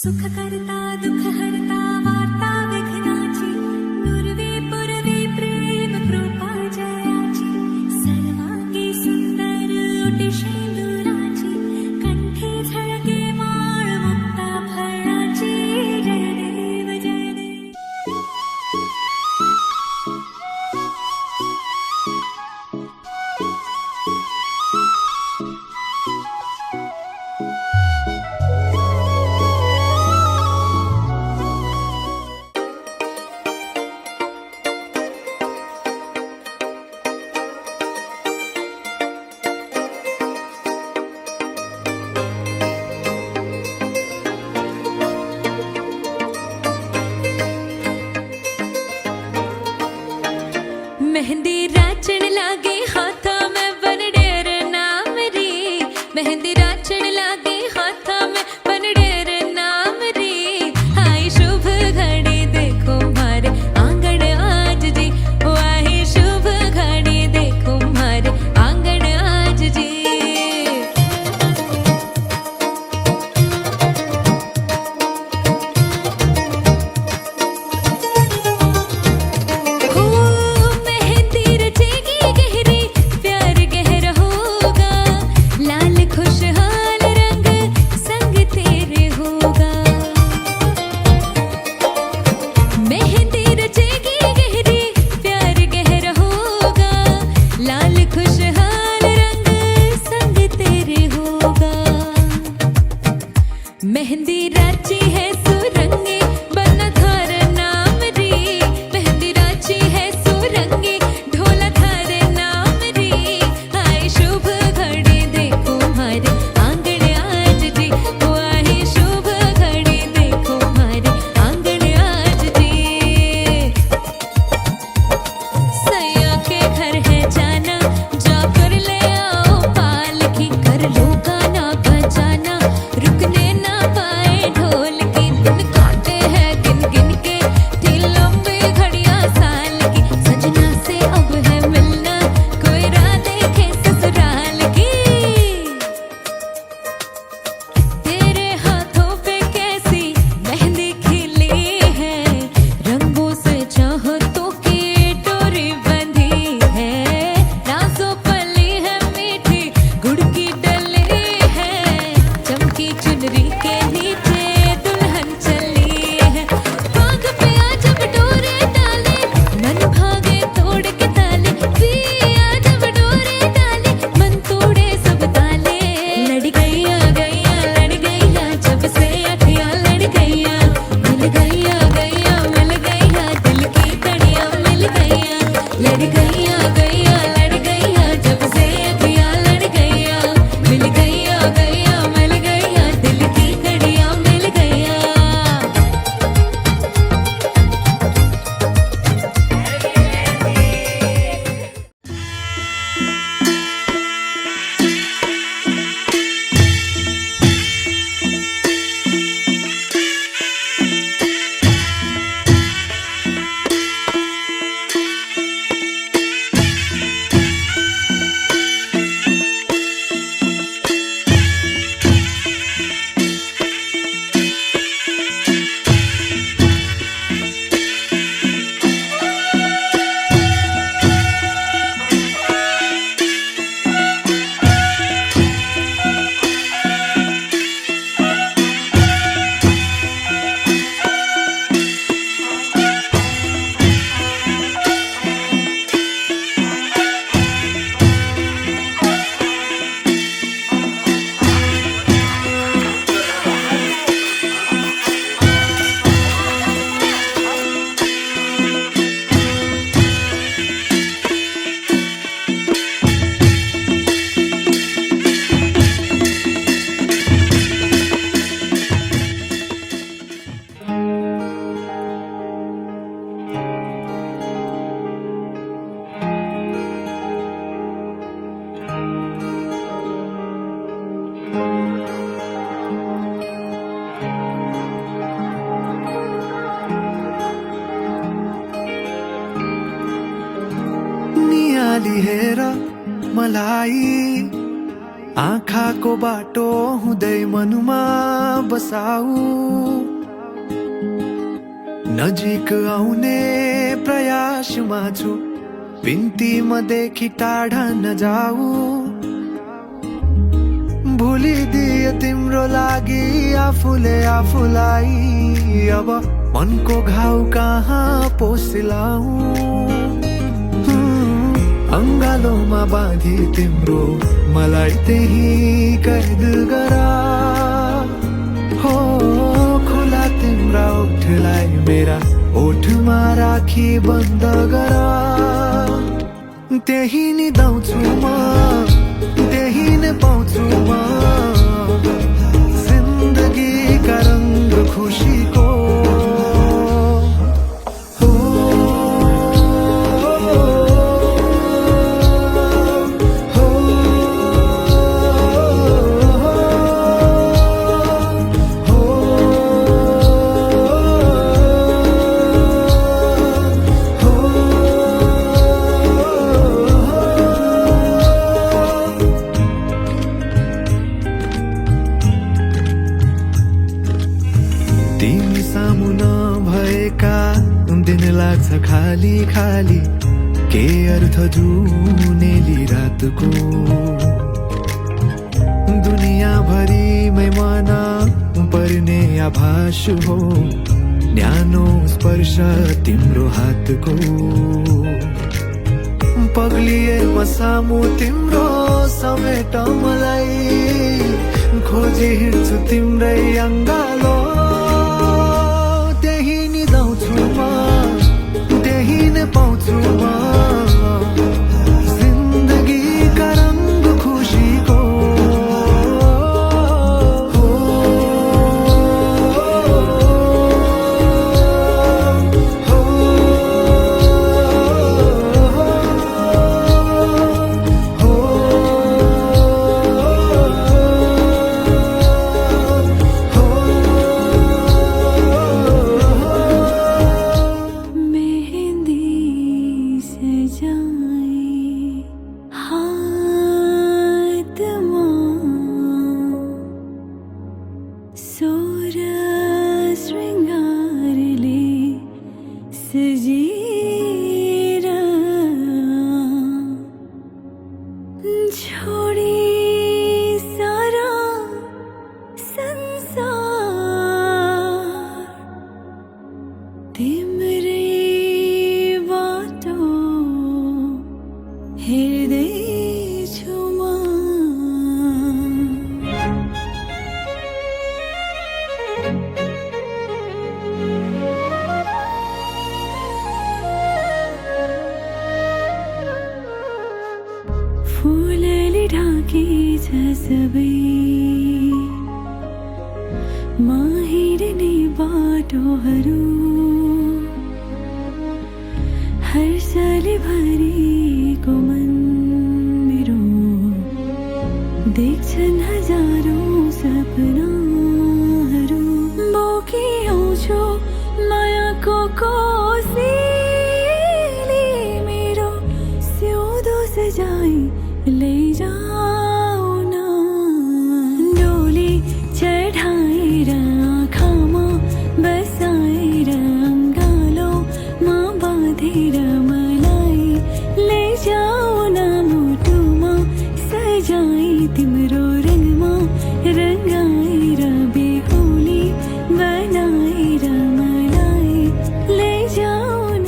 सुख करता दुख हरता वार्ता विघ्नाची नुरवी पुरवी प्रेम कृपा जयाची सर्वांगी सुंदर ओटी शेंदुराची कंठी झळके माळ मुक्ता फळाची जय देव जय देव। मेहंदी राचण लागे हाथा में बनडेर नाम रे मेहंदी राचण लागे हाथा में बनडेर नाम रे आई शुभ घड़ी देखो मारे आंगन आज जी ओ आई शुभ घड़ी देखो मारे आंगन आज जी। मेहंदी राची है सुरंगी बनधार नाम रे मेहंदी राची है सुरंगी ढोलधार नाम रे आई शुभ घड़ी देखो हमारे आंगन आज जी ओ आई शुभ घड़ी देखो हमारे आंगन आज जी। सैया के घर है जाना जाकर ले आओ पालकी कर लो गाना बजाना रुकने ढोल के दिन काटे हैं गिन गिन के थी लंबी घड़ियां साल की सजना से अब है मिलना कोई राह देखे ससुराल की। तेरे हाथों पे कैसी मेहंदी खिली है रंगों से चाहतों की डोरी बंधी है नाज़ों पली है मीठी गुड़ की डली है चमकी चुनरी के नीचे नियाली हेरा मलाई आँखाको बाटो हुँदै मनुमा बसाऊ नजिक आउने प्रयासमा छु, बिन्तीमा देखि टाढा नजाऊ। भुलिदिए तिम्रो लागि आफूले आफूलाई, अब मनको घाउ कहाँ पोसिलाऊ। अङ्गालोमा बाँधी तिम्रो मलाई त्यही कैद गरा, हो खुला तिम्रा ओठलाई मेरा ओठमा राखी बन्द गरा। त्यही निदाउँछु म, त्यही नै पाउँछु म, जिन्दगीका रङ्ग खुसीको। तिमी सामु नभएका दिन लाग्छ खाली खाली, के अर्थ जुनेली रातको। दुनियाँभरिमै मन पर्ने आभास हो, न्यानो स्पर्श तिम्रो हातको। पग्लिए म सामु तिम्रो समेट मलाई, खोजी हिँड्छु तिम्रै अङ्गालो। त्यही निदाउँछु म, त्यही नै पाउँछु म, जिन्दगीका रङ्ग खुसीको। फुलले ढाकेछ सबै माहिरने बाटोहरू, हर्षले भरिएको मन मेरो देख्छन् हजारौं सपनाहरू। बोकी आउँछु मायाको कोसेली, मेरो सिउँदो सजाई लैजाऊ न। डोली चढाएर आँखामा बसाएर अङ्गालोमा बाँधेर मलाई लैजाऊ न। मुटुमा सजाई तिम्रो रङमा रङ्गाएर बेहुली बनाएर मलाई लैजाऊ न।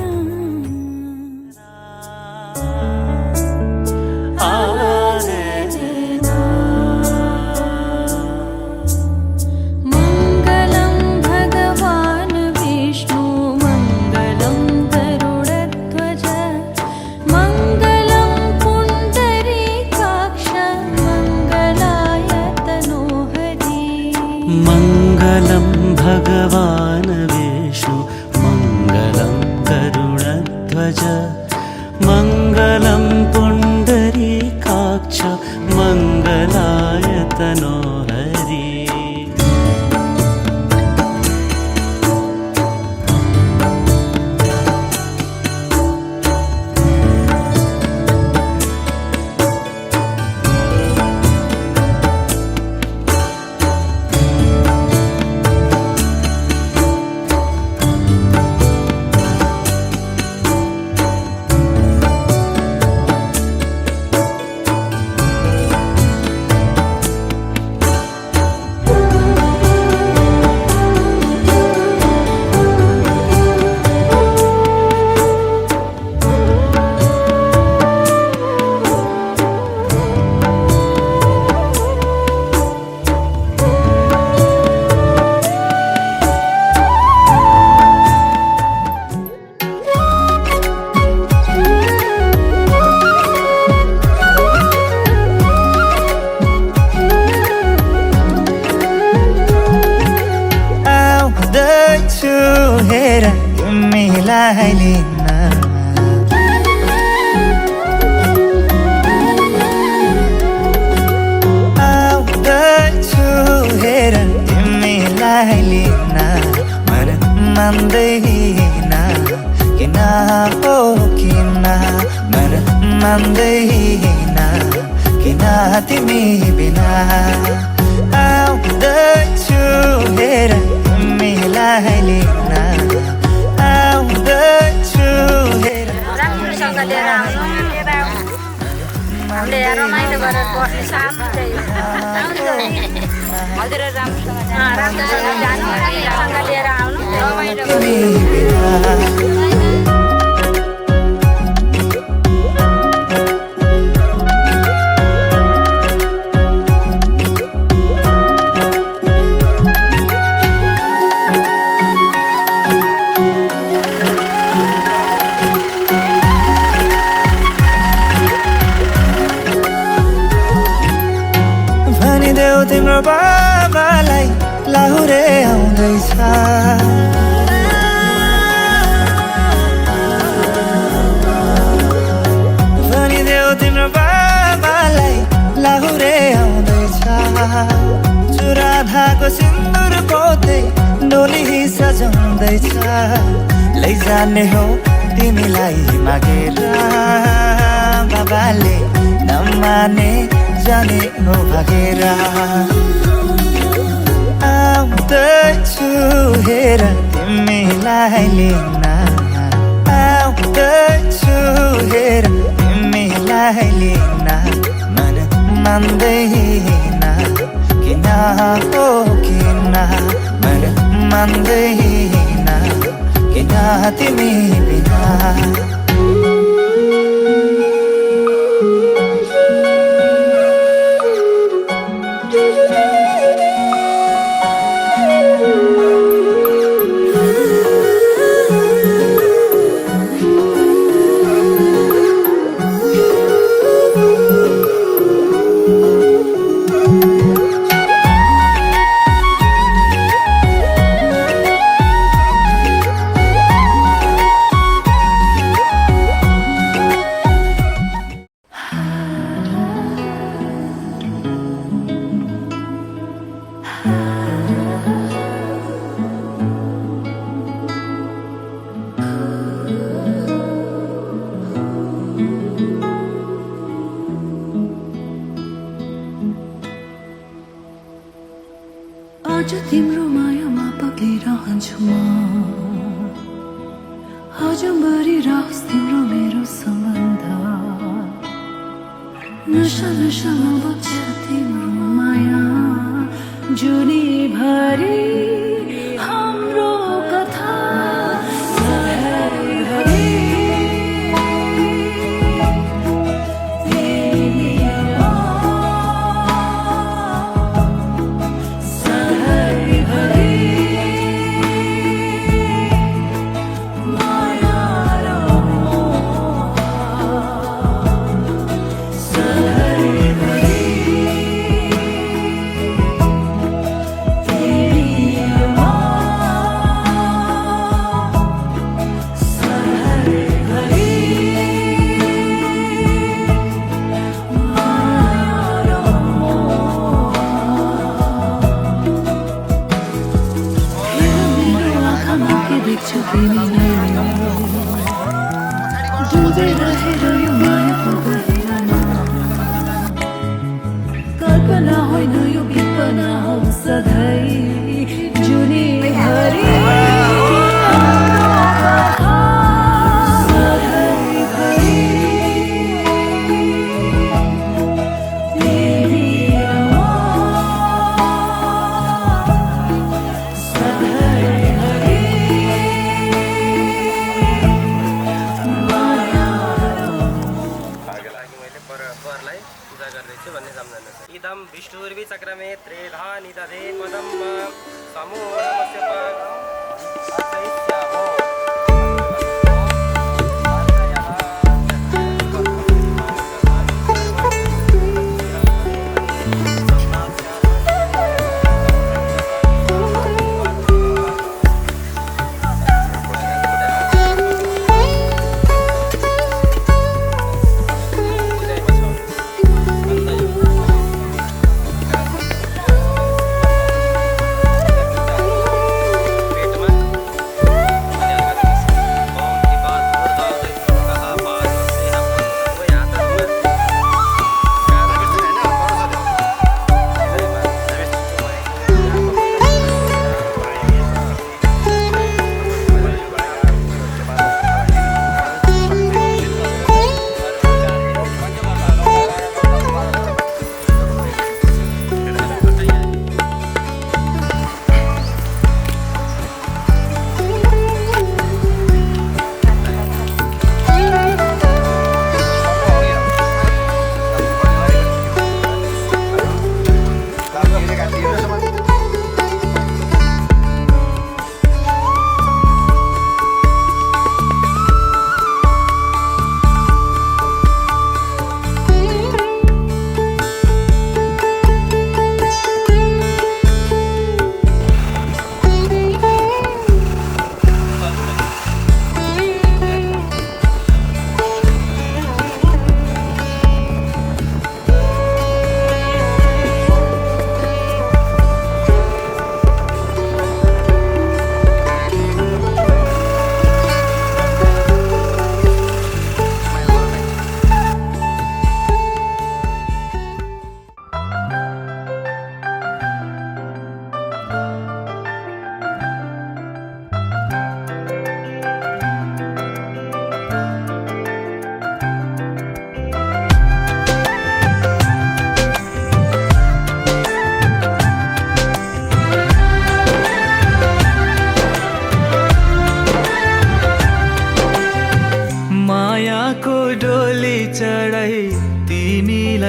मङ्गलं भगवान् विष्णु मङ्गलं गरुडध्वज, मङ्गलं पुण्डरीकाक्ष मङ्गलाय तनोहरि। मङ्गलं भगवान् विष्णु मङ्गलं गरुडध्वज, मङ्गलं पुण्डरीकाक्ष मङ्गलाय तनोहरि। हेर तिमीलाई लिन आउँदैछु हेर तिमीलाई लिन मन मान्दैन किन हो किन मन मान्दैन किन तिमी बिना आउँदैछु हेर तिमीलाई लिन आउँदैछु हेर राम्रोसँग लिएर आउनु हामीले रमाइलो गरेर बस्ने शान्ति हजुर राम्रोसँग जानु राम्रोसँग लिएर आउनु रमाइलो तिमी बिना भनिदेऊ तिम्रो बाबालाई लाहुरे आउँदैछ भनिदेऊ तिम्रो बाबालाई लाहुरे आउँदैछ चुरा धाको सिन्दुर पोते डोली सजाउँदैछ लैजाने हो तिमीलाई मागेर बाबाले नमाने जाने हो भागेर आउँदैछु हेर तिमीलाई लिन आउँदैछु हेर तिमीलाई लिन मन मान्दैन किन हो किन मन मान्दैन किन तिमी बिना आज तिम्रो मायामा पक्लिरहन्छु म आजभरि रहोस् तिम्रो मेरो सम्बन्ध नशा नशामा बग्छ तिम्रो माया जुनीभरि हाम्रो कथा सधैँभरि कल्पना होइन यो कल्पना हो सधैँ जुनीभरि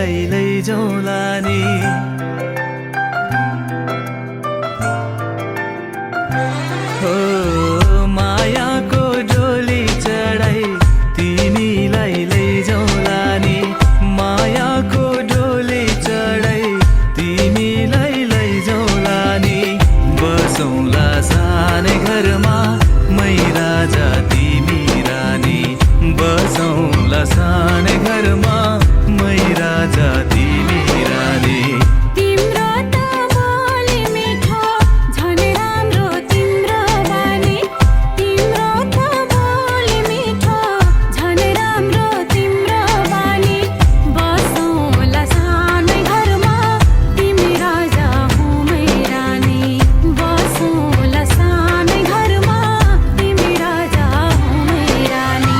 लैजाउँला नि हो मायाको डोली चढाई तिमीलाई लैजाउँला नि मायाको डोली चढाई तिमीलाई लैजाउँला नि बसौँला सानै घरमा मै राजा तिमी रानी बसौँला सानै घरमा मै राजा तिमी रानी तिम्रो त बोली मिठो झन् राम्रो तिम्रो बानी तिम्रो त बोली मिठो झन् राम्रो तिम्रो बानी बसौँला सानै घरमा तिमी राजा हुँ मै रानी बसौँला सानै घरमा तिमी राजा हुँ मै रानी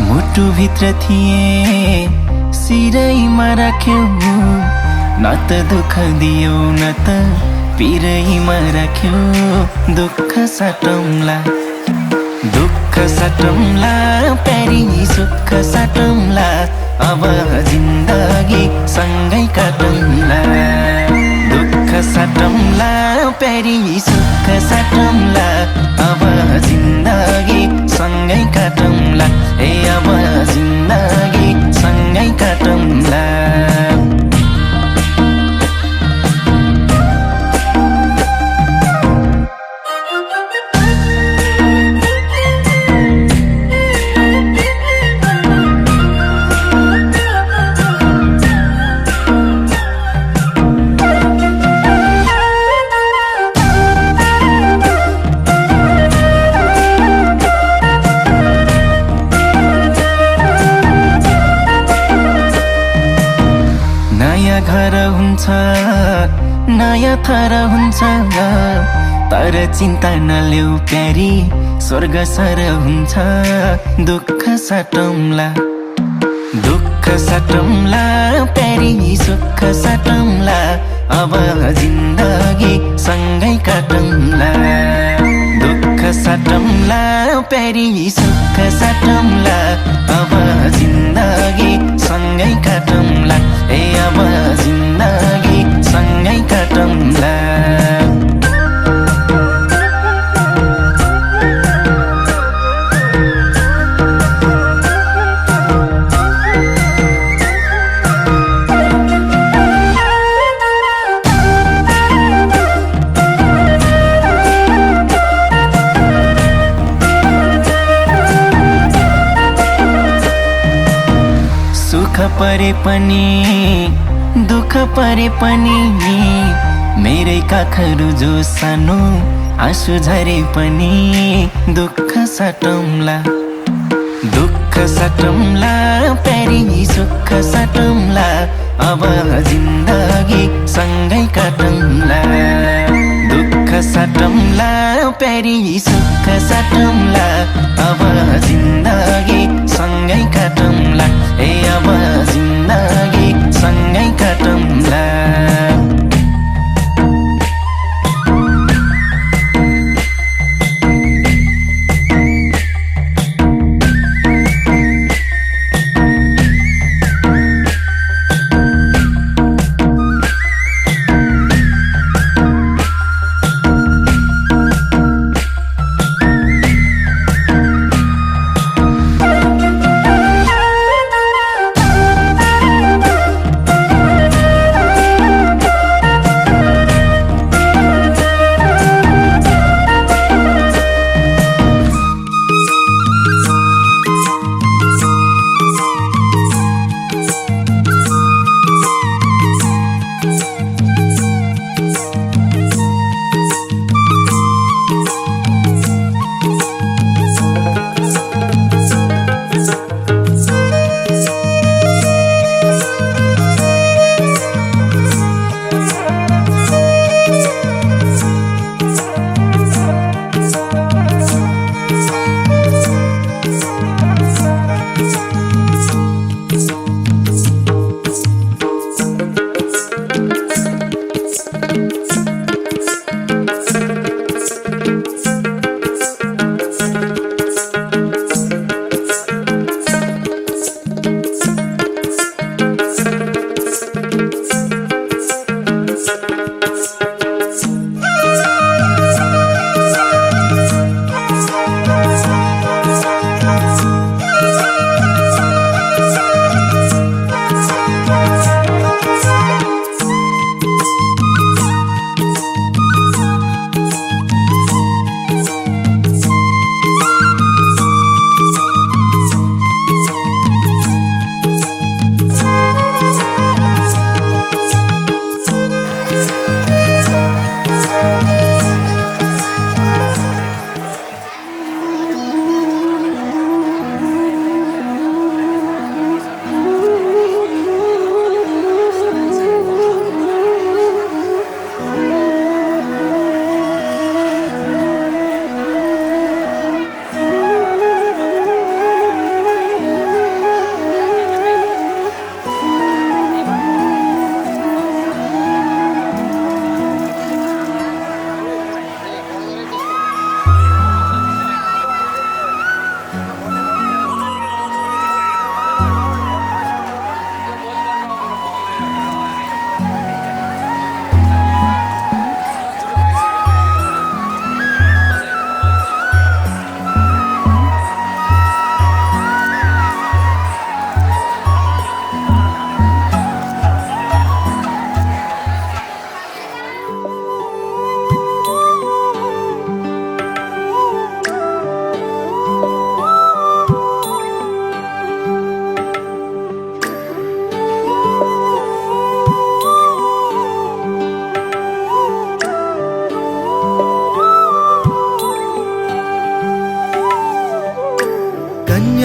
मुटुभित्र थिए सिरैमा राख्यौ न त दुःख दियौ न त पिरैमा राख्यौ दुःख साटौँला प्यारी सुख साटौँला अब जिन्दगी सँगै काटौँला दुःख साटौँला प्यारी सुख साटौँला अब जिन्दगी सँगै काटौँला ए अब जिन्दगी सँगै काटौँला घर हुन्छ नयाँ थर हुन्छ तर चिन्ता नलेऊ प्यारी स्वर्ग सर हुन्छ दुःख साटौँला प्यारी सुख साटौँला अब जिन्दगी सँगै काटौँला दुःख साटौँला प्यारी सुख साटौँला अब जिन्दगी सँगै काटौँला ए अब जिन्दगी सँगै काटौँला सुख परे पनि दुःख परे पनि मेरै काखहरू जो सानो आँसु झरे पनि दुःख साटौँला प्यारी सुख साटौँला अब जिन्दगी सँगै काटौँला दुःख साटौँला प्यारी सुख साटौँला अब जिन्दगी सँगै काटौँला ए अब जिन्दगी सँगै काटौँला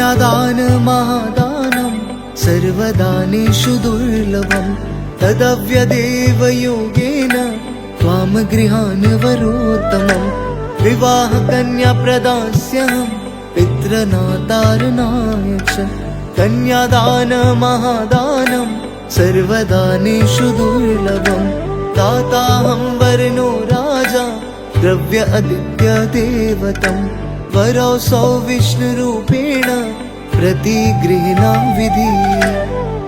कन्यादान महादानं सर्वदानेषु दुर्लभं तदव्यदेव योगेन त्वां गृहान् वरोत्तमम् विवाह कन्या प्रदास्यहं पितृनातारणाय च कन्यादान महादानं सर्वदानेषु दुर्लभं दाताहं वर्णो राजा द्रव्य आदित्य देवतं वरौसौ विष्णुरूपेण प्रतिगृह्णां विधि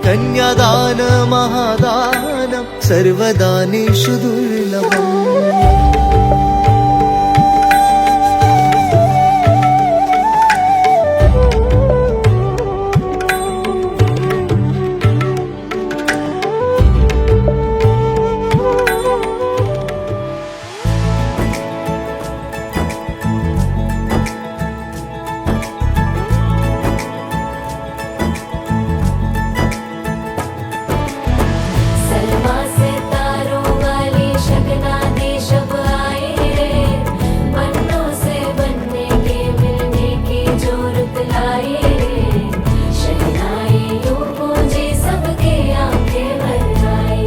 कन्यादान महादानं सर्वदानेषु दुर्लभम् सलमा से तारों वाली शगना दे शब आए रे बनों से बनने के मिलने की जोरत लाए रे शहनाई यूं गूंजे सबके आंखें भर आए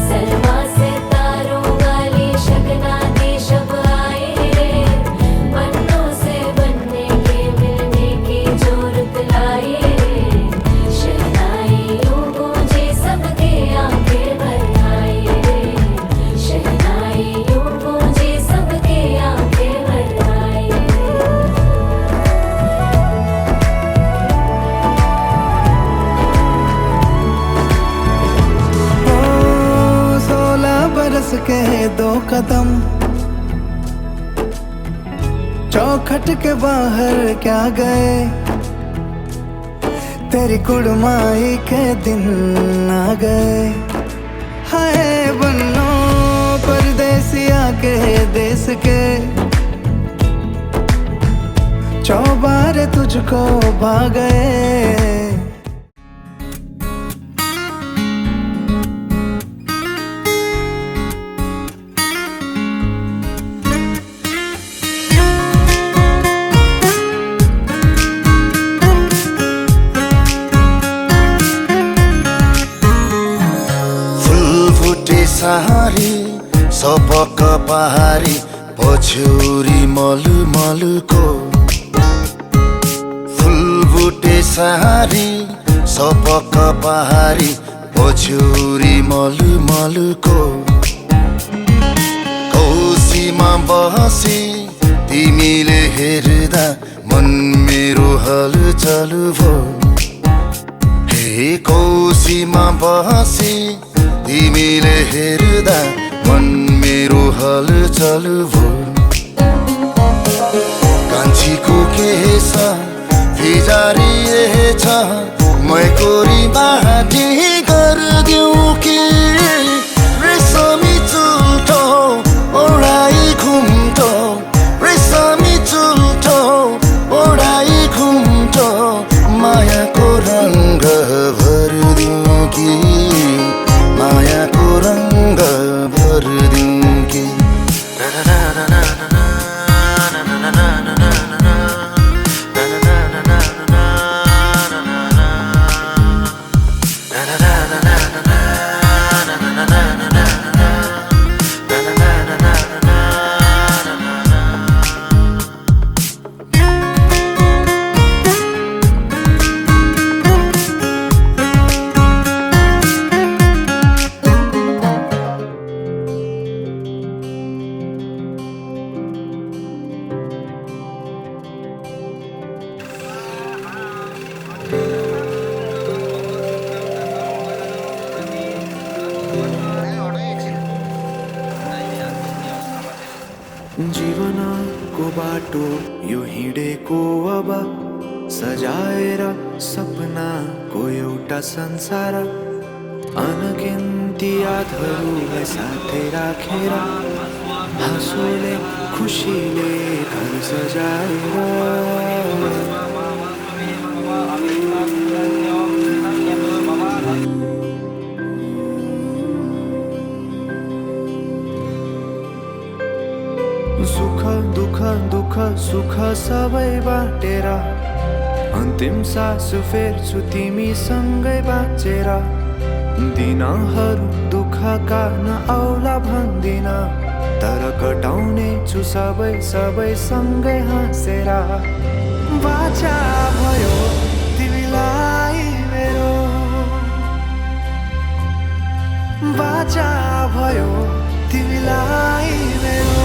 सलमा से तारों वाली शगना दे शब आए रे बनों से बनने के मिलने की जोरत लाए रे शहनाई यूं गूंजे सबके आंखें भर आए रे शहनाई यूं गूंजे सबके आंखें भर आए ओ 16 बरस के 2 कदम चौखट के बाहर क्या गए तेरी कुड़माई के दिन आ गए हाय बन्नो परदेसिया के देश के चौबारे तुझको भा गए फुलफुटे सहारी सपक पहारी पछ्यौरी मलु मलुको फुलफुटे सहारी सपक पहारी पछ्यौरी मलु मलुको कौसीमा बहसी तिमीले हेर्दा मन मेरो हलचल भो हे कौसीमा बहसी तिमीले हेर्दा मन मेरो हलचल भो कान्छीको केस भिजारिएछ मै कोरी बाटी गरिदिउँ कि रेशमी चुल्ठो ओढाइ घुम्टो रेशमी चुल्ठो ओढाइ घुम्टो मायाको रङ्ग भरिदिउँ कि मायाको रङ्ग भरिदिउँ कि जीवनको बाटो यो हिँडेको अब सजाएर सपनाको एउटा संसार अनगिन्ती यादहरूलाई साथै राखेर हाँसोले खुसीले घर सजाएर सुख दुख दुख सुख सबै बाटेर अन्तिम सास फेर्छु तिमीसँगै बाँचेर दिनहरू दुःखका नआउला भन्दिन तर कटाउने छु सबै सँगै हाँसेर बाचा भयो तिमीलाई मेरो बाचा भयो तिमीलाई मेरो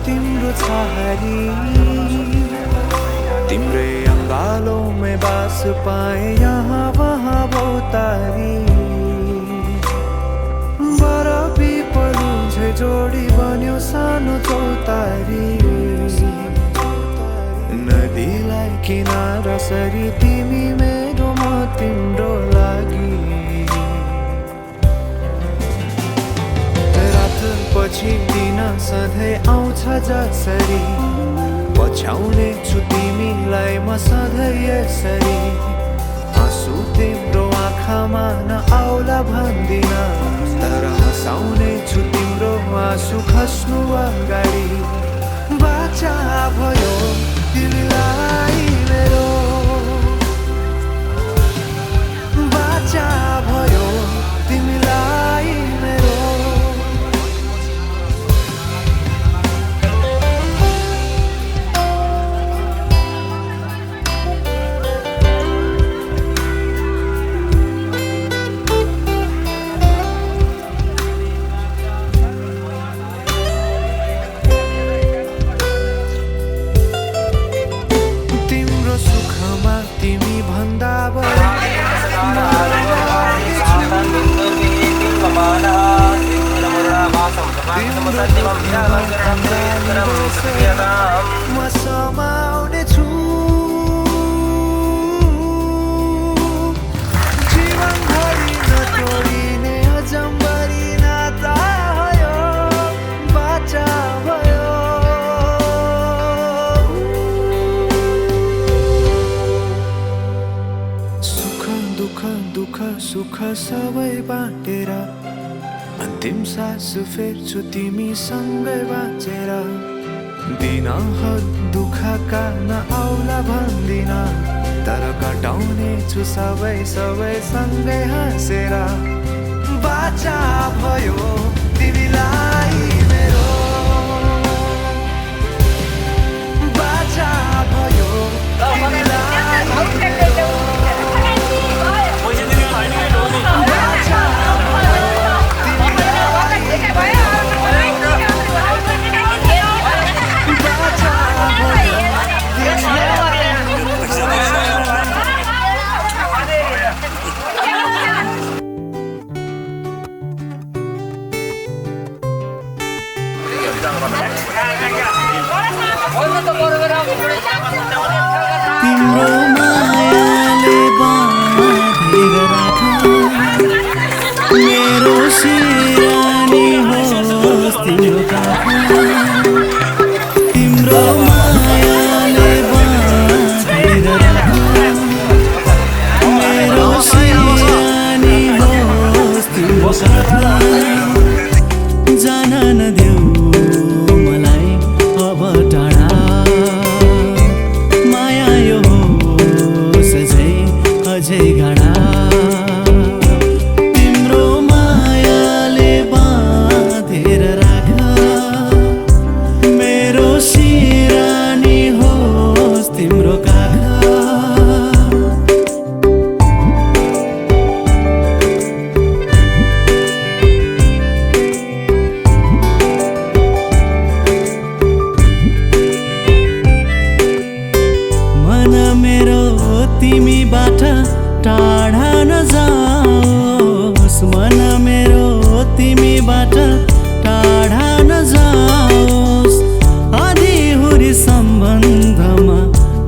तिम्रो छहारी तिम्रै अङ्गालोमै बास पाए यहाँ वहाँ बहुतारी बर पिपलु झै जोडी बन्यो सानो चौतारी नदीलाई किनारा सरी तिमी मेरो म तिम्रो लागि पछि दिन सधैँ आउँछ जसरी पछ्याउने छु तिमीलाई म सधैँ यसरी आँसु तिम्रो आँखामा नआउला भन्दिन तर हँसाउने छु तिम्रो आँसु खस्नु अगाडि बाचा भयो तिमीलाई मेरो बाचा भयो तिमीलाई मेरो म समाउने छु जीवनभरि नतोडिने अजम्बरी नाता भयो बाचा भयो सुख दुःख सुख सबै बाँटेर अन्तिम सास फेर्छु तिमीसँगै बाँचेर दिनहरू दुःखका नआउला भन्दिन तर कटाउने छु सबै सँगै हाँसेर बाचा भयो तिमीलाई मेरो बाचा भयो तिमीलाई मेरो तिम्रो मायाले बाँधेर राख मेरो सिरानी होस् तिम्रो काखमा तिम्रो मायाले बाँधेर राख मेरो सिरानी होस् तिम्रो काखमा जान नदेऊ मलाई अब टाढा माया यो होस् अझै गाढा तिम्रो मायाले बाँधेर राख मेरो सिरानी होस् तिम्रो काखमा तिमीबाट टाढा नजाओस् मन मेरो तिमीबाट टाढा नजाओस् आधीहुरी सम्बन्धमा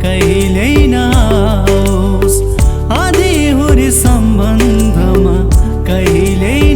कहिल्यै नआओस् आधीहुरी सम्बन्धमा कहिल्यै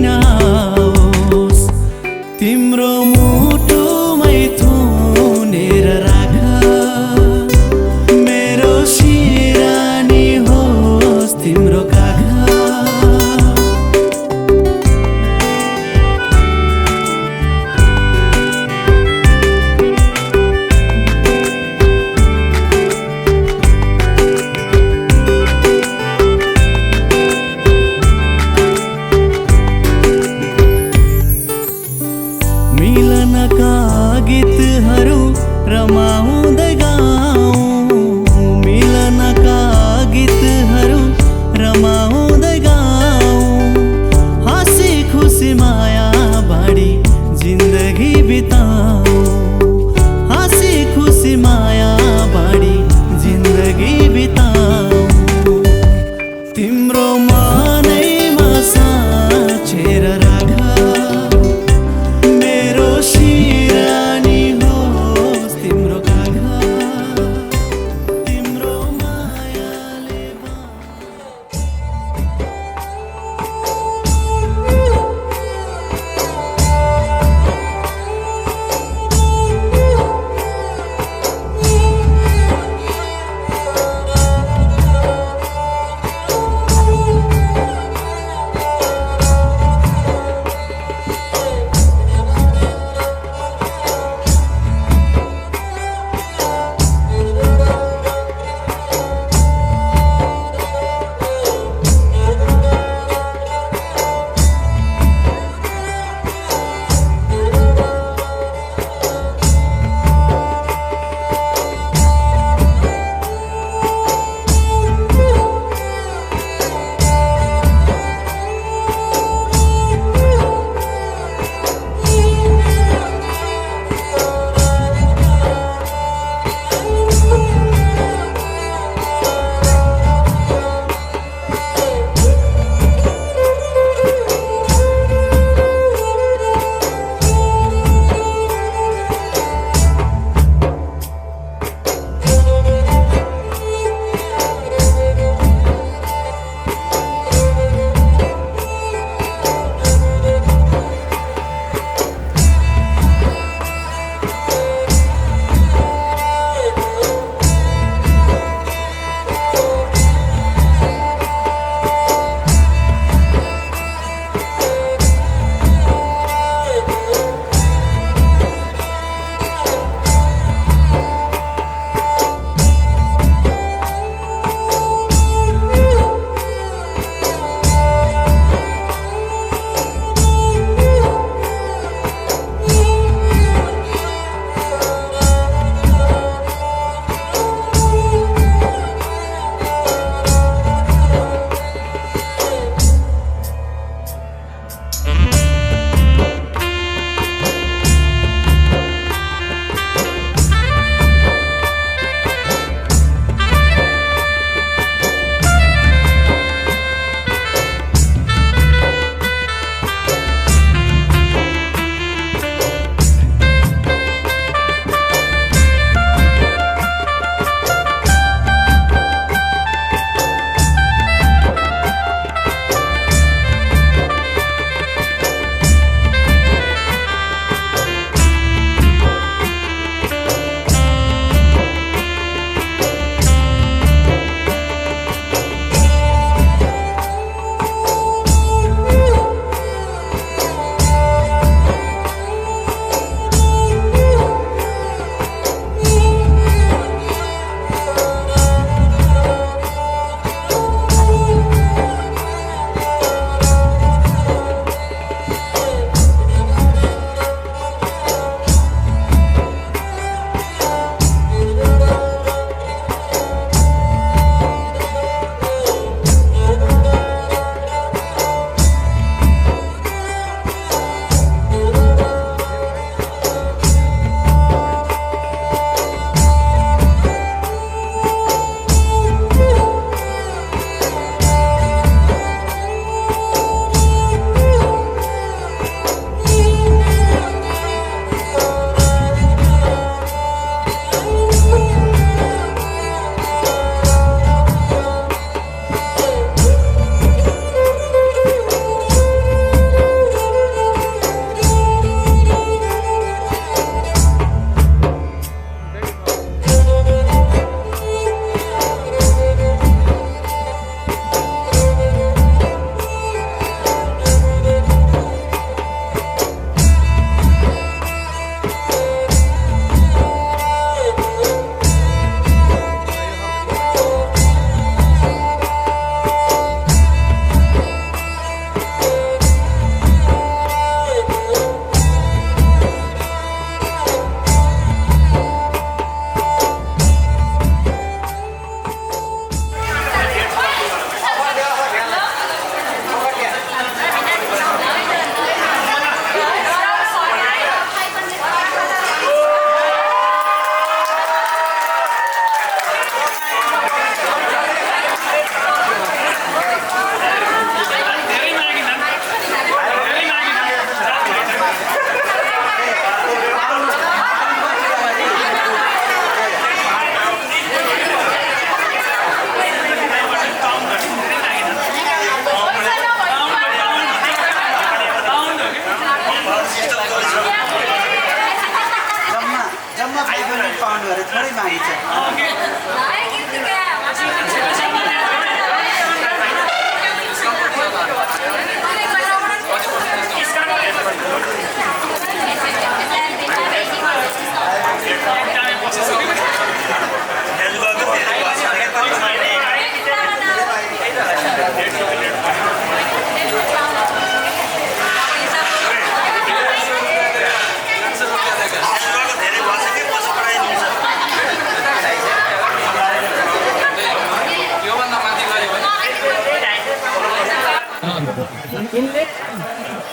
तिमीले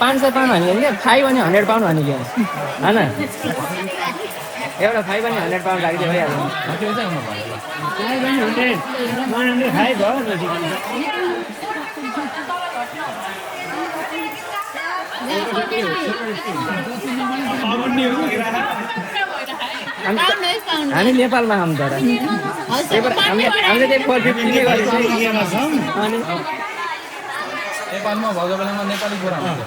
500 पाउन्ड हान्यो भने 5 भने 100 पाउन्ड हान्यो क्या हैन एउटा 5 भने 100 पाउन्ड लाग्यो भइहाल्यो हामी नेपालमा छौँ तर हामीले चाहिँ 450 नै गरेको अनि नेपालमा भएको बेलामा नेपाली कुरा हुन्छ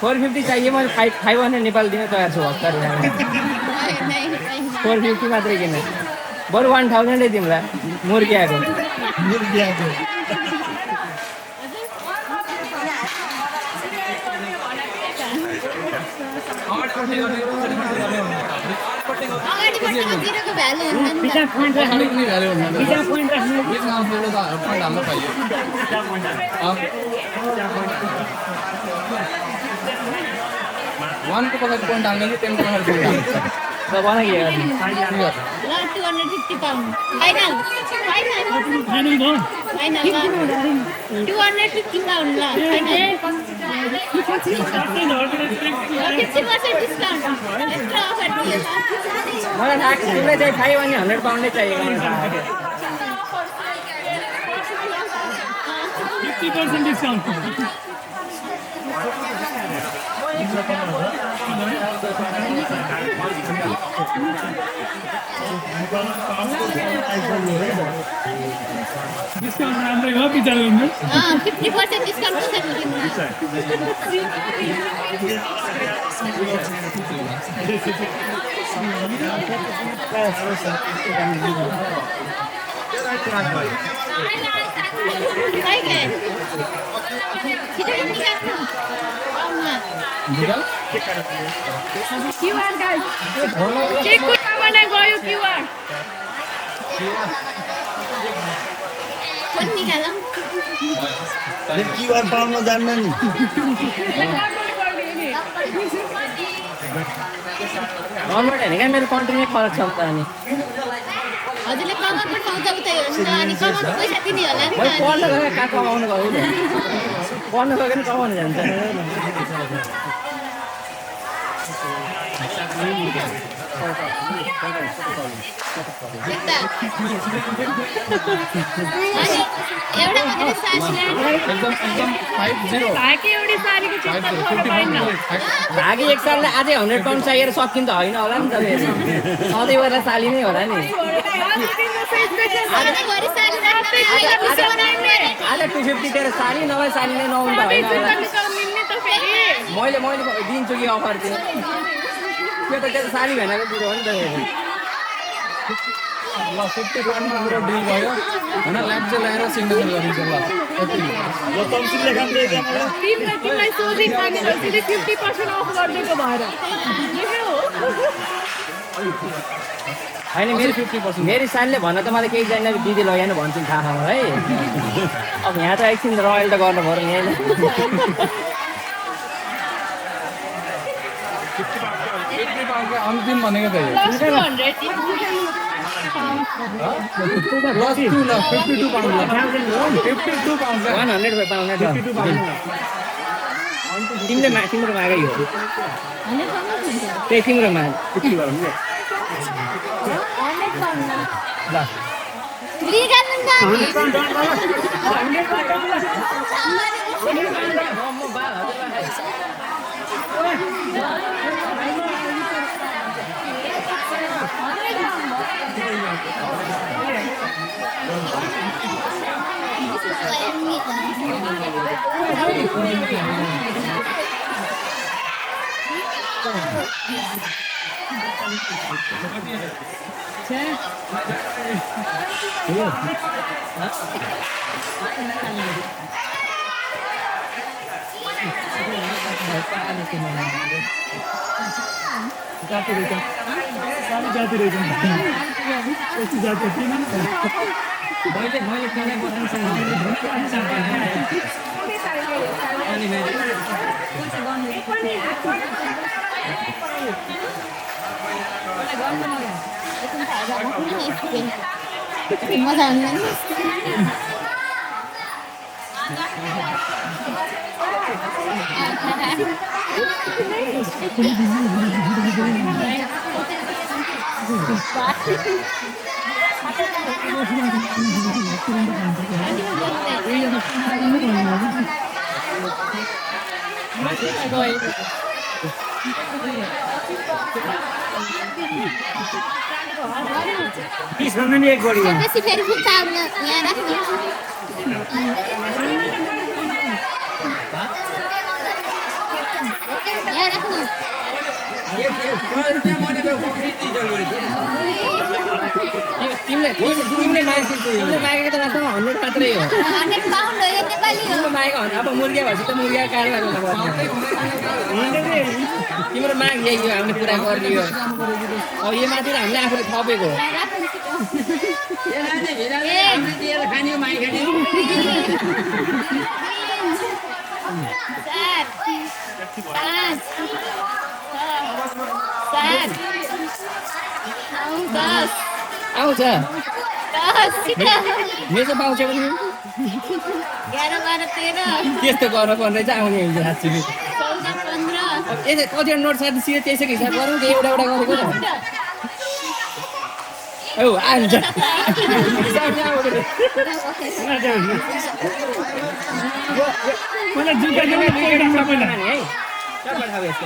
450 चाहिए मैले 500 नेपाल दिन तयार छु हप्ता 450 मात्रै किन बरु 1000 नै दिउँला मुर्गियाको वानको कसरी पोइन्ट हाल्ने कि 10 को कसरी पोइन्ट हाल्ने त बना के गर्ने 250 pound. Final. Final. 250 pound la. Final. 50% discount. Extra offer दियो. मलाई थाहा तिमीलाई चाहिँ 5 भने 100 पाउन्ड नै चाहिएको मलाई थाहा थियो 50% डिस्काउन्ट डिस्काउन्ट राम्रै हो विचार गर्नु 50% डिस्काउन्ट कसरी दिनु QR guys. Check ko naman gयो QR. कोन निकालम क्यूआर पाउन जान्न नि नर्मल हैन क्या मेरो कन्ट्रीमै फरक छ त अनि हजुरले कमर पठाउँदा उतै हो नि त अनि कमर पैसा दिने होला नि मैले पढ्न गएको कहाँ कमाउनु गयो पढ्न गएको नि कमाउनु जान्छ एउटा मात्रै साडी एकदम 50 ताकि एउटी साडीको चिन्ता गर्नु भएन भागी एक सालले अझै 100 पाउन्ड चाहिएर सकिन त होइन होला नि त सधैँभरि साली नै होला नि आज 250 तेरो साली नभए साली नै नहुनु त होइन होला मैले दिन्छु कि अफर त्यो त तेरो साली भनेर दिनु हो नि त ल 50 पाउन्डमा मेरो डिल भयो हैन ल्याब चाहिँ ल्याएर सिग्नेचर गरिन्छ ल तिमीलाई सोझै मागे जसले 50% अफ गरिदिएको भएर होइन मेरो 50% मेरो सालले भन्न त मलाई केही जान्न दिदी लगाएन भन्छु थाहा छ है अब यहाँ त एकछिन रयल त गर्नु पर्यो नि होइन 50 पाउन्डको अन्तिम भनेको त यो प्लस 2 ल 52 पाउन्ड ल 52 पाउन्ड 100 पाउन्ड तिम्रो मागै हो त्यही तिम्रो माग मजा आउँदैन एक बढी त्यसपछि फेरि खुट्टा यहाँ राख्ने यहाँ राख्नु तिमीले मागेको त मात्र 100 मात्रै हो 100 पाउन्ड हो यो नेपाली हो तिम्रो मागेको अब मुर्गा भएपछि त मुर्गा काट्नु पर्छ तिम्रो माग यही हो हामीले पुरा गरिदियो अब यो माथि हामीले आफूले थपेको हो खाने माइ खाने आउँछ मेरो पाउँछ पनि 11 12 13 त्यस्तो गर्नु पर्ने चाहिँ आउने हुन्छ साँच्चै 14 15 कतिवटा नोट साथी सिधै त्यसैको हिसाब गरौँ कि एउटा एउटा गरेको त औ आउँछ मलाई जुत्ता देऊ सबैलाई है सबै ठाउँ यस्तो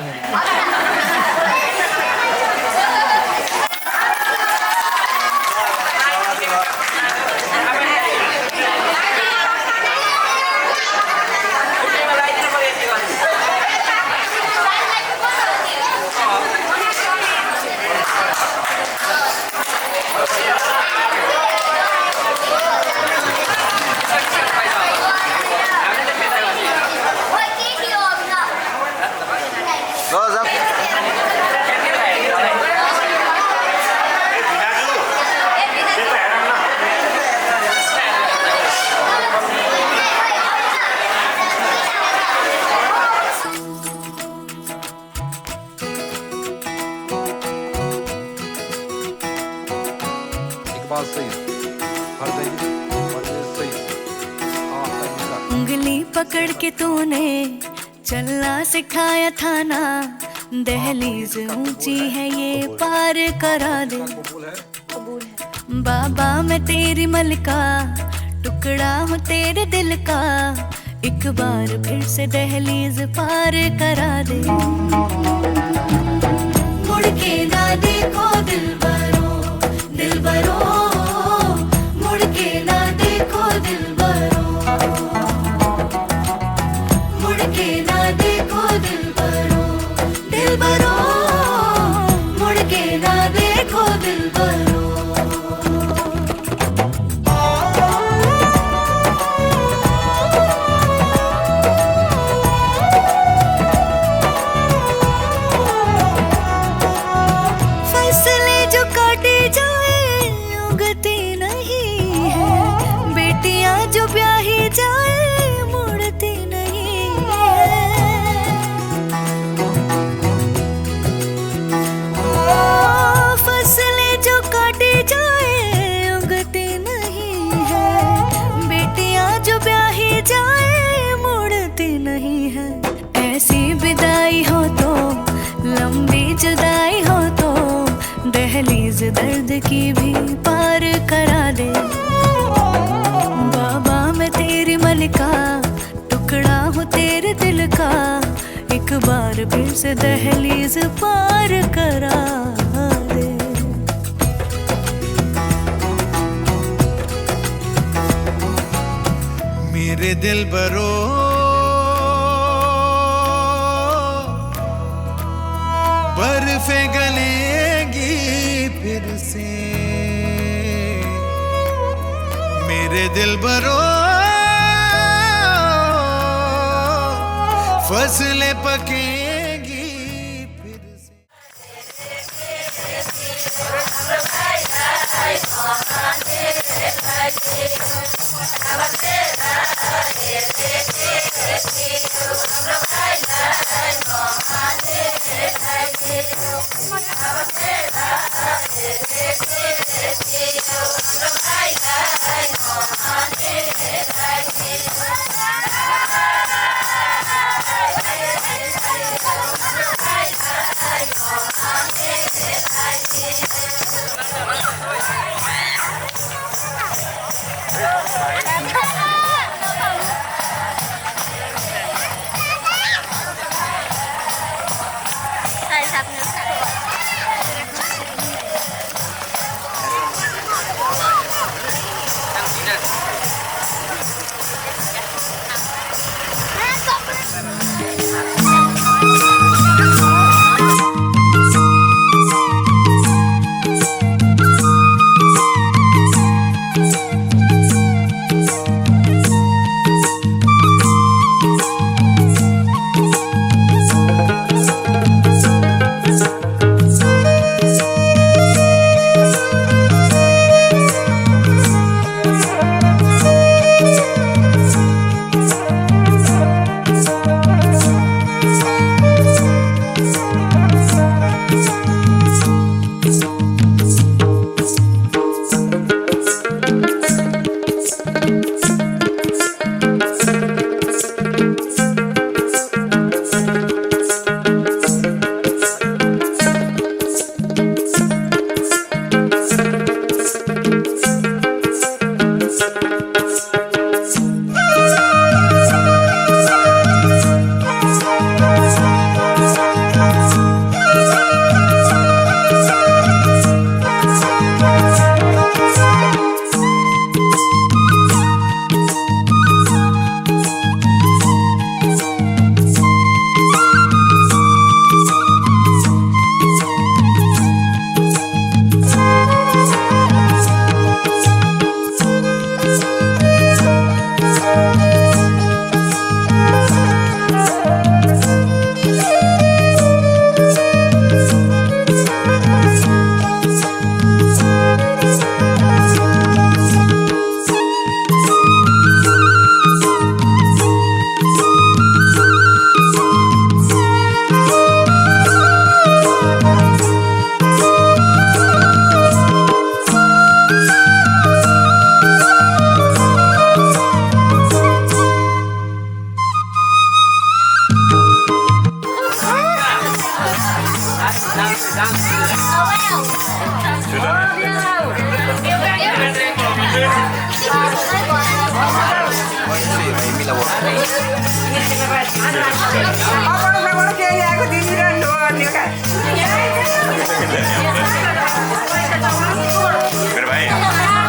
उंगली पकड़ के तूने चलना सिखाया था ना, दहलीज ऊंची है ये पार करा दे। बाबा मैं तेरी मलका, टुकड़ा हूँ तेरे दिल का, एक बार फिर से दहलीज पार करा दे। मुड़ के ना देखो दिलबरो, दिलबरो, मुड़ के ना देखो दिलबरो, मुड़ के ना देखो दिलबरो, दिलबरो, मुड़ के ना देखो दिलबरो। फसलें जो काटी जाए उगती नहीं है, बेटियां जो ब्याही जाए मुड़ती नहीं है। फसलें जो काटी जाए उगती नहीं है, बेटियां जो ब्याही जाए मुड़ती नहीं है। ऐसी विदाई हो तो, लंबी जुदाई हो तो, दहलीज दर्द की भी पार करा दे। बाबा मैं तेरी मलिका, टुकड़ा हूँ तेरे दिल का, एक बार फिर से दहलीज पार करा दे। मेरे दिल बरो बर्फें गलेंगी फिर से, मेरे दिल बरो फसलें पकेंगी फिर से। हामीलाई भोट मेरो भाइ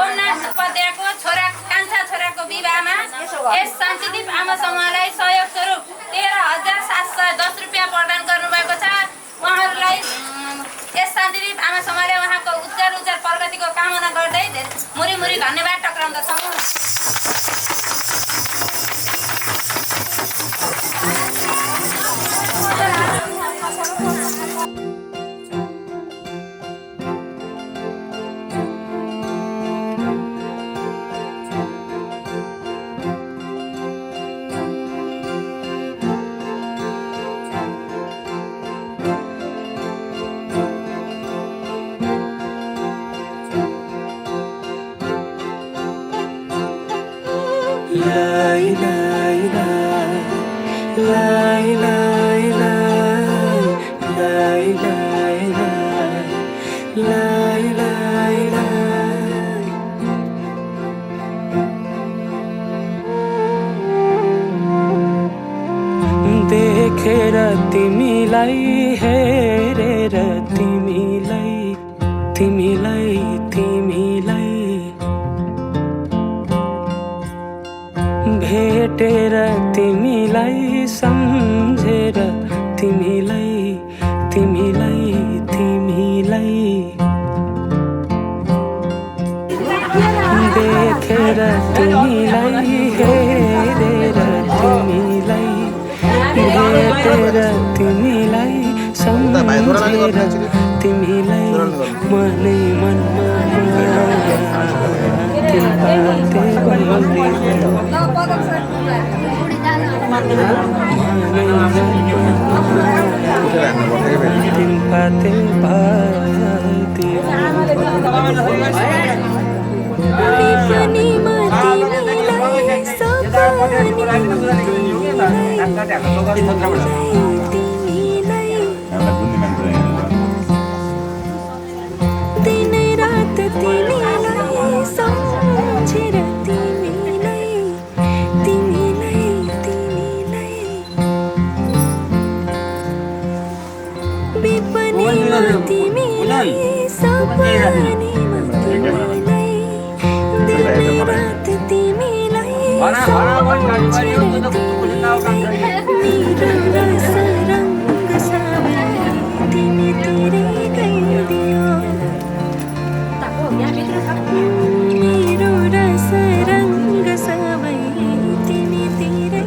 ओमनाथ उपाध्यायको छोरा कान्छा छोराको विवाहमा यस शान्तिदीप आमा समूहलाई सहयोग स्वरूप 13,710 रुपियाँ प्रदान गर्नुभएको छ। उहाँहरूलाई यस शान्तिदीप आमा समूहले उहाँको उज्जवल प्रगतिको कामना गर्दै मुरी मुरी धन्यवाद टक्राउँदछौँ। देखेर तिमीलाई हेरेर तिमीलाई तिमीलाई तिमीलाई भेटेर तिमीलाई सम्झेर तिमीलाई तिमीलाई तिमीलाई देखेर तिमीलाई हेरेर तिमीलाई हेर तिमीलाई सम्झेर तिमीलाई मनै मनमा दिनै रात तिमीलाई सम्झेर तिमीलाई तिमीलाई तिमीलाई विपनीमा तिमीलाई सपनीमा तिमीलाई दिनै रात तिमीलाई सम्झेर तिमीलाई मेरो रस रङ्ग सबै तिमी तिरै गइदियो मेरो रस रङ्ग सबै तिमी तिरै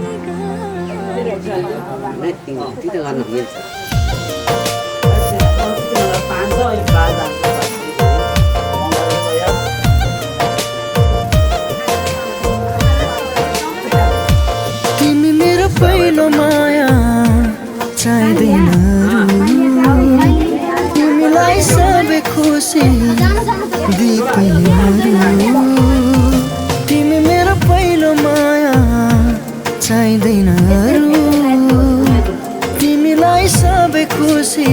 तिमी मेरो पहिलो माया चाहिँदैन तिमीलाई सबै खुसी तिमी मेरो पहिलो माया चाहिँदैन तिमीलाई सबै खुसी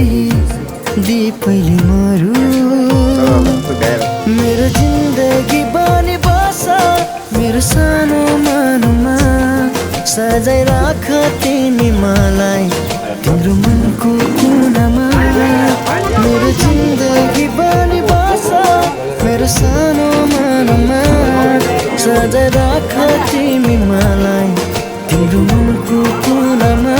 दि पहिले मरु मेरो जिन्दगी बनी बस मेरो सानो मनमा सजाइ राख तिमी मलाई तिम्रो मनको कुनामा मेरो जिन्दगी बनी बस मेरो सानो मनमा सजाइ राख तिमी मलाई तिम्रो मनको कुनामा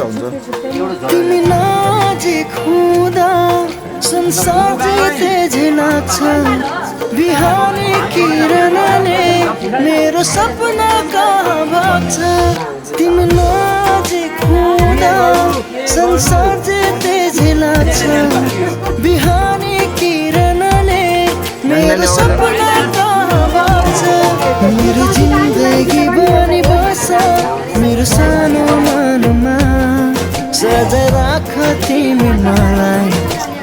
तिमी नजिक हुँदा संसार तेज लाग्छ बिहानी किरणले मेरो सपना कहाँ भाग्छ तिमी नजिक हुँदा संसार तेज लाग्छ बिहानी किरणले मेरो सपना कहाँ भाग्छ मेरो जिन्दगी बनी बस मेरो सानो मनमा सजाइ राख तिमी मलाई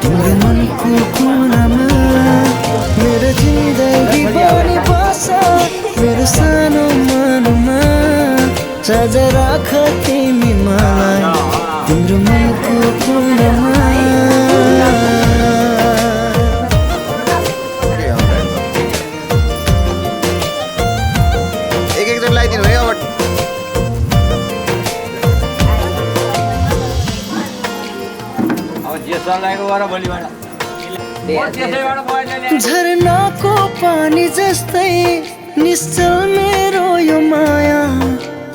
तिम्रो मनको कुनामा मेरो जिन्दगी बनी बस मेरो सानो मनमा सजाइ राख तिमी मलाई तिम्रो मनको कुनामा एक लगाइदिनु है अब झरनाको पानी जस्तै निश्चल मेरो यो माया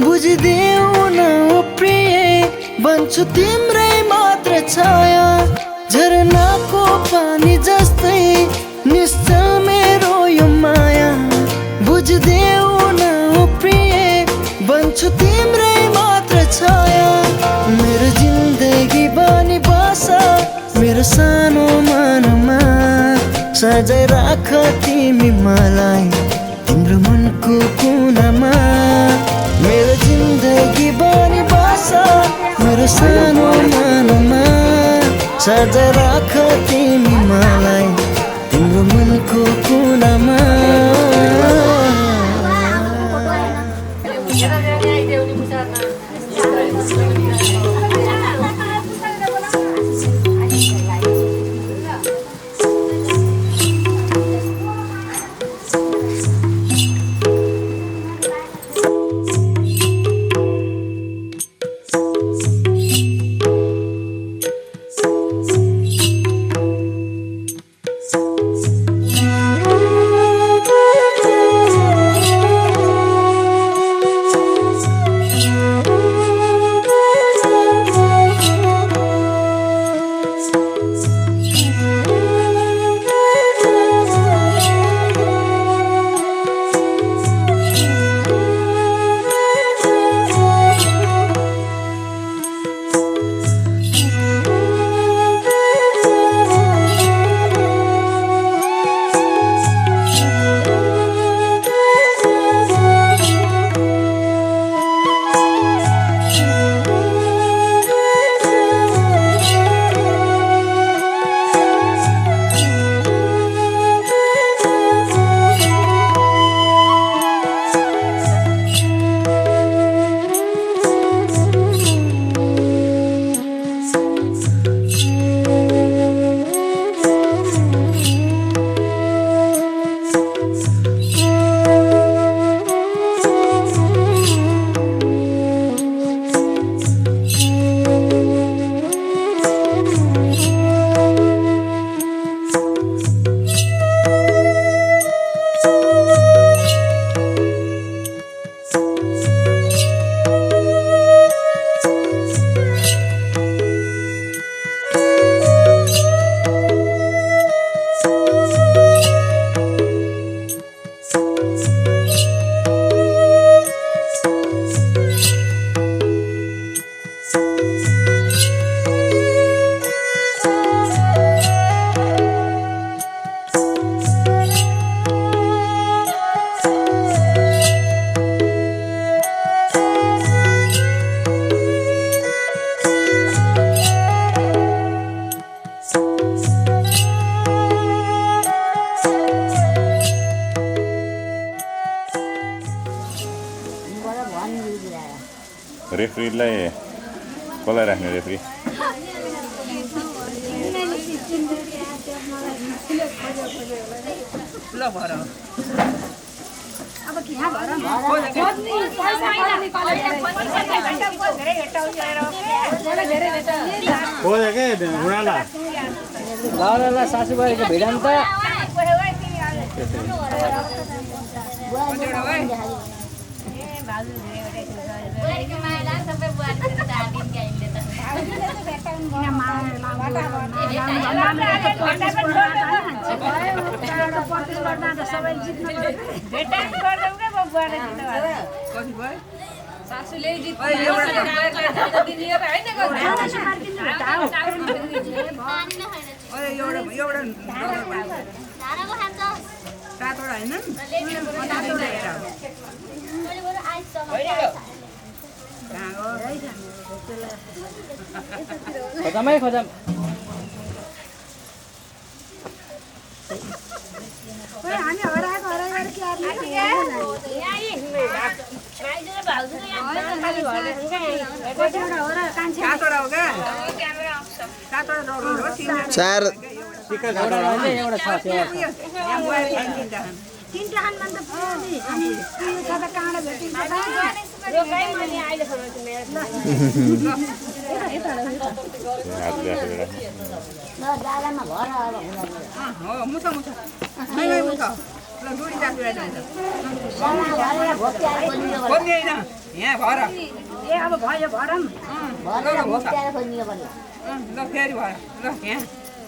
बुझिदेऊ न ओ प्रिय बन्छु तिम्रै मात्र छाया झरनाको पानी जस्तै निश्चल मेरो यो माया बुझिदेऊ न ओ प्रिय बन्छु तिम्रै मात्र छाया मेरो जिन्दगी बनी बस मेरो सानो मनमा सजाइ राख तिमी मलाई तिम्रो मनको कुनामा मेरो जिन्दगी बनी बस मेरो सानो मनमा सजाइ राख तिमी मलाई तिम्रो मनको कुनामा रेफ्रीलाई कसलाई राख्ने रेफ्री ल सासूबारीको भिडान त सासूले खोजामै खोजा चार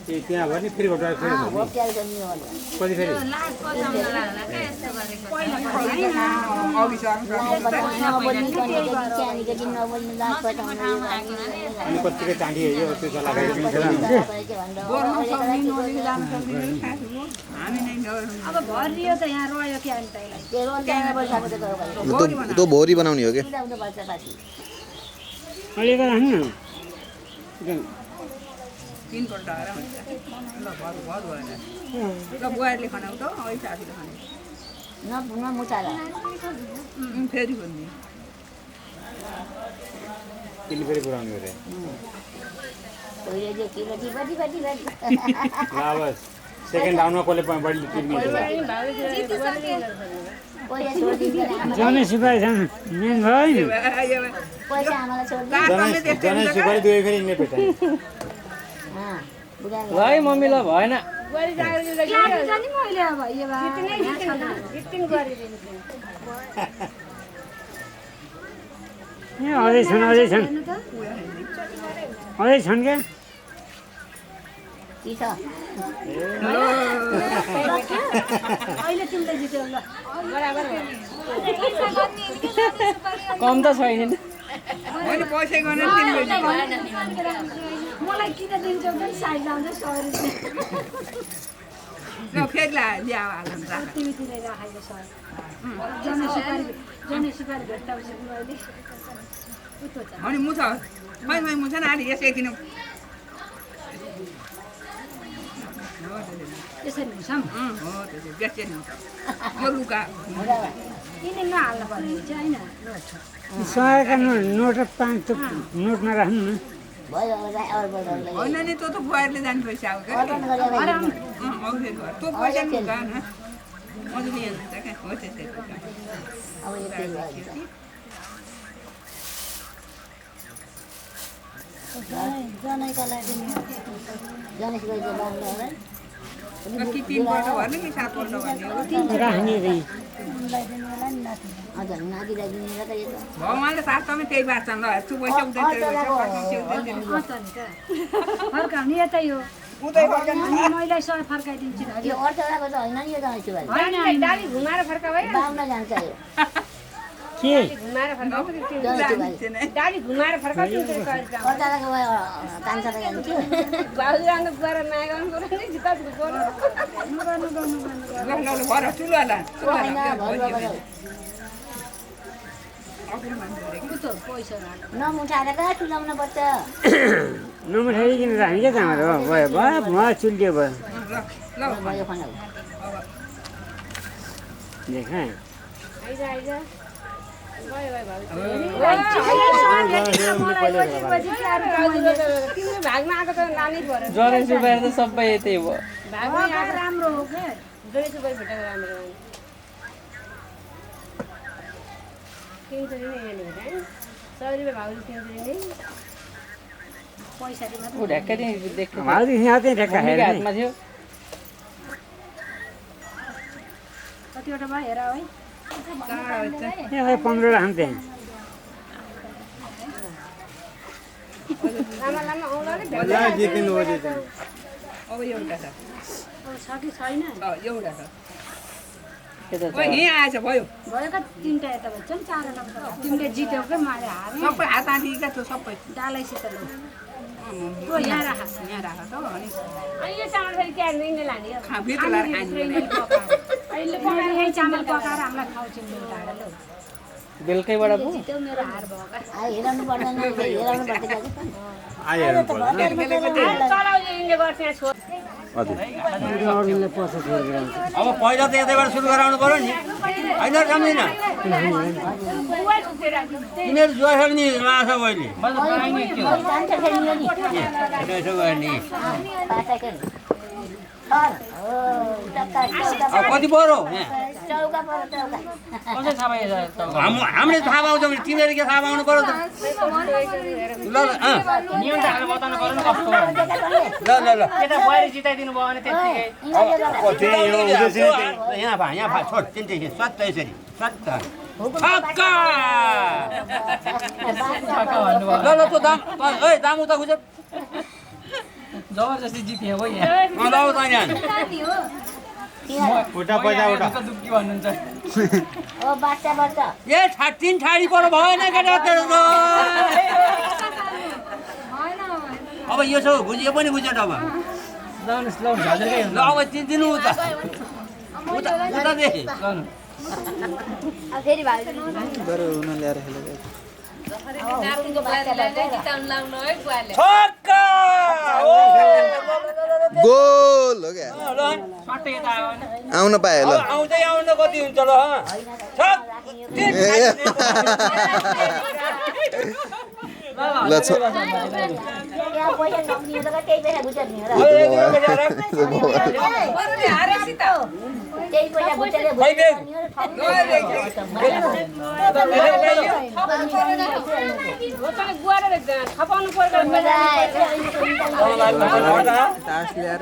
त्यहाँ भयो नि फेरि कति फेरि अनि कतिको चाँडी यो त्यो त्यो भोरी बनाउने हो कि बुहारीले खनाउ त अहिले साथीले खाने फेरि भन्ने फेरि पुऱ्याउने अरे सेकेन्ड राउन्डमा कसले बढी तिर्ने जनै सुपारी मेन भयो जनै सुपारी दुई फेरि यिनले भेटाए ल है मम्मी ल भएन अझै छन् क्या कम त छैन मैले पैसा गर्न मलाई किन दिन्छौ भने साइड लाउँदै सरी न फेरि ल्या तिमी तिमी राखेको सर जनै सुपारी भेट्टाउँछु मैले अनि मुछ खै मुछ न अलि यसै किन त्यसरी हुन्छ हो त्यसरी बेच्ने हुन्छ म लुगा किन नहाल्नु पर्ने चाहिँ होइन सयका नोट 5 त नोटमा राख्नु न होइन नि त्यो त बुहारीले जाने पैसा हो क्या त्यो पैसा लुगा न मजाले हेर्नुहुन्छ क्या हो त्यसै कि 3 पल्ट भर्ने कि 7 पल्ट भर्ने भगवान्ले शास्त्रमा त्यही बात छ ल यस्तो पैसा फर्काउने यतै हो मैले सय फर्काइदिन्छु डाली घुमाएर फर्का भयो के डाली घुमाएर फर्काउँछु बाबुराको गएर माया गर्नु भर ठुलो नमुठाएर कहाँ ठुलाउनु पर्छ नमुठाइकन राख्ने क्या चामल हो भयो भयो चुल्टियो भयो देखा भागमा आएको त नानी भएर जरे सुबार त सबै यतै हो भागमा आएको राम्रो हो के जरे सुबार भेटेको राम्रो हो किन्छरी नै हेर्नु है 100 रुपैयाँ भाउजू किन्छरी नै पैसा दिमा उ ढ्याक्कै चाहिँ देख्नु भाउजू यहाँ चाहिँ ढेक्का हेर्ने हातमा थियो कतिवटा भयो हेर है यहाँ 15 राख्थे लामा लामा आउला नि ला जितिनु हो जितिनु अब एउटा छ छ कि छैन एउटा छ के त ओ यहाँ आएछ भयो का तीनटा यता भन्छ नि चारवटा तिमीले जित्यौ के मैले हारे सबै हात आँटीका थियो सबै डालैसित लो त्यो यहाँ राख त अनि यो चामल फेरि के हाल्ने लाने खा भित्र लाएर खाने अहिले पकाएर यही चामल पकाएर हामीलाई खाउँछौँ ढाडा बेलुकैबाट पो जित्यौ मेरो हार भयो का हेराउनु पर्दैन हेराउनु पर्छ चलाउने यिनले गर्छ यहाँ छोड अरूले पछि छोडिरहन्छ अब पहिला त यतैबाट सुरु गराउनु पर्यो नि होइन सम्झिन तिमीहरू जुवा खेल्ने माछा बहिनी जान्छ खेल्नु नि यसो गर्ने चौका कति बढो चौका पर चौका कसै थाहा पाइन्छ हामीले थाहा पाउँछ भने तिमीहरू के थाहा पाउनु पर्यो त ल ल नियम त हामीले बताउनु पर्यो नि कस्तो हो ल ल ल केटा बुहारी जिताइदिनु भयो भने त्यतिकै यहाँ भा छोड तिनटै सत्त यसरी सत्त छक्का ल ल त्यो दाम ए दाम उता खुज जबरजस्ती जित्यो हो यहाँ लाउ त यहाँ उठा पैसा उठा दुःखी भन्नुहुन्छ ओ बाच्चा बाच्चा ए तीन ठाडी पर भएन केटा अब यो छ बुझ्यो पनि बुझ्यो अब लाउनुहोस् लाउनुहोस् हजुरकै ल अब दिनु उता उता उता दे लाउनु अब फेरि भाइ गरे उन ल्याएर खेलेको छक्का गोल हो क्या सट्टै यता आयो भने आउन पाए ल आउँदै आउन कति हुन्छ ल ल छ यहाँ पैसा नहुने त त्यही पैसा गुचर्ने हो र त्यही पैसा गुचर्ने थपाउनु पर्दैन तास ल्याएर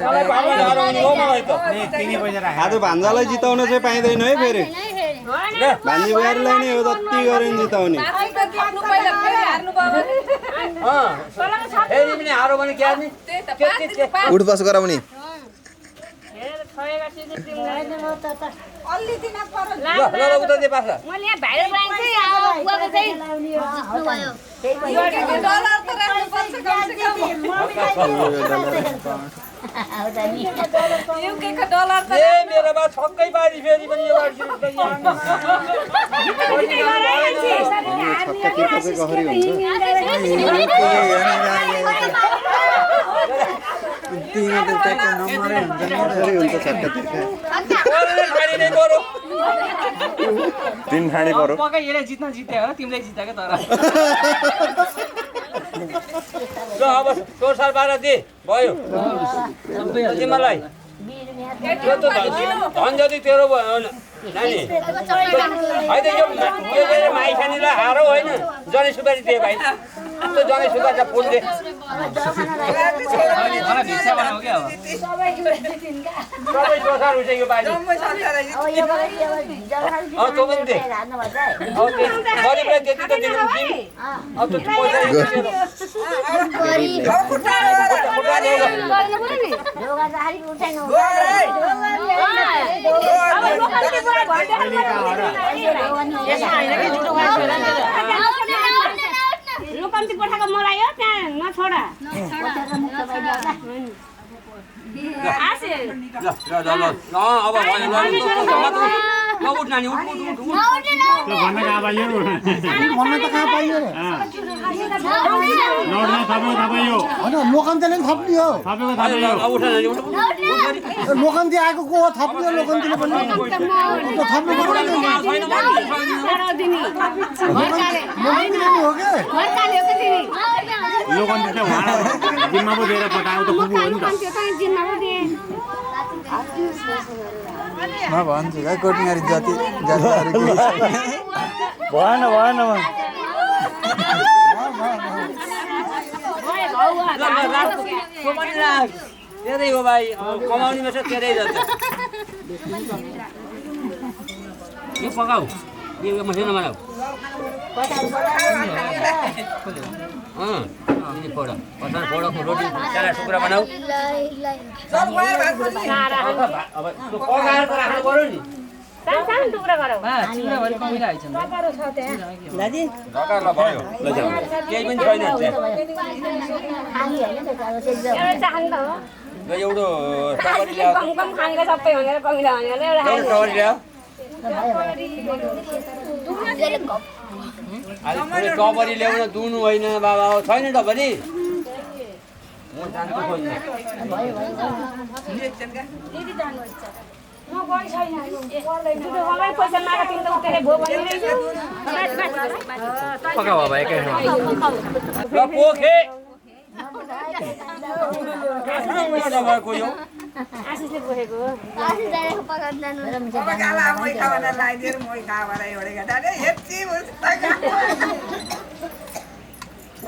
आज भान्जालाई जिताउन चाहिँ पाइँदैन है फेरि भान्जी बुहारीलाई नै हो जति गरे नि जिताउने फेरि पनि हारो भने क्या नि उठ बस गराउने अलि दिन पर ल उता दे पासा मैले यहाँ भाइरल बनाएको थिएँ बुवाको चाहिँ डलर त राख्नु पर्छ युकेको डलर त ए मेरो बा छक्कै पारी फेरि पनि यो छक्का तिर्का चाहिँ गहरी हुन्छ तिमीले त ट्याक्कै नम्बरै हुन्छ नि गहरी हुन्छ छक्का तिर्का तीन ठाडी परो पक्कै यसले जित्न जित्यो हो तिमीले जिताको तर ल अब तोर साल 12 दे भयो तिमीलाई यो त धन जति तेरो भयो नानी होइन यो माइखानीलाई हारो होइन जनै सुपारी दिए भाइ त्यो जनै सुपारी फुल दे भिक्षा बनाऊ क्या अब सबै दोसार हुन्छ यो पालि तँ पनि दे गरिबलाई त्यति त दिनु अब त पैसा लोकन्ती पठाएको मलाई हो त्यहाँ नछोडा ल अब उठ नानी उठ उठ उठ उठ भन्न कहाँ पाइयो भन्न त कहाँ पाइयो रे नोटमा थप्नु थपाइयो होइन लोकन्तीले पनि थप्ने हो थपेको थपाइयो उठ नानी उठ लोकन्ती आएको को हो थप्ने लोकन्तीले पनि थप्नु लोकन्तीले नि हो के लोकन्ती चाहिँ उहाँलाई जिम्मा पो दिएर पठाएको त खुबु हो नि म भन्छु है कोटिङारी जाति जातिहरु भएन भएन तेरै हो भाइ कमाउनेमा छ तेरै जान्छ यो पकाऊ यो मसिनो बनाऊ ini foda pasal foda ko roti cara टुक्रा बनाऊ सब गएर अब त्यो पकाएर त राख्नु पर्यो नि सानो टुक्रा गरौ चिउरा भरि कमिला आइछ टकारो छ त्यहाँ दादी ढकाला भयो ल जाऊ केही पनि छैन त्यहाँ खाली हैन त अब चाहिँ एउटा चाहन्छ हो ल एउटा टवरी ल्याऊ कम कम खानेको सबै भनेर कमिला भनेर एउटा एउटा टवरी ल्याऊ अहिले टवरी ल्याउन दुनु होइन बाबा छैन टवरी म जान्छु खोज्नु म गइ छैन पर्दैन मलाई पैसा मागा तिमीले उतेरे भो भनिरहेछु पका बाबा एकै ल पोखे भएको यो आशिषले पोखेको आशिष दाइको पकाउन जानु पकाला मै खाना लाइदिएर मै खाएर एउटै गटा रे यति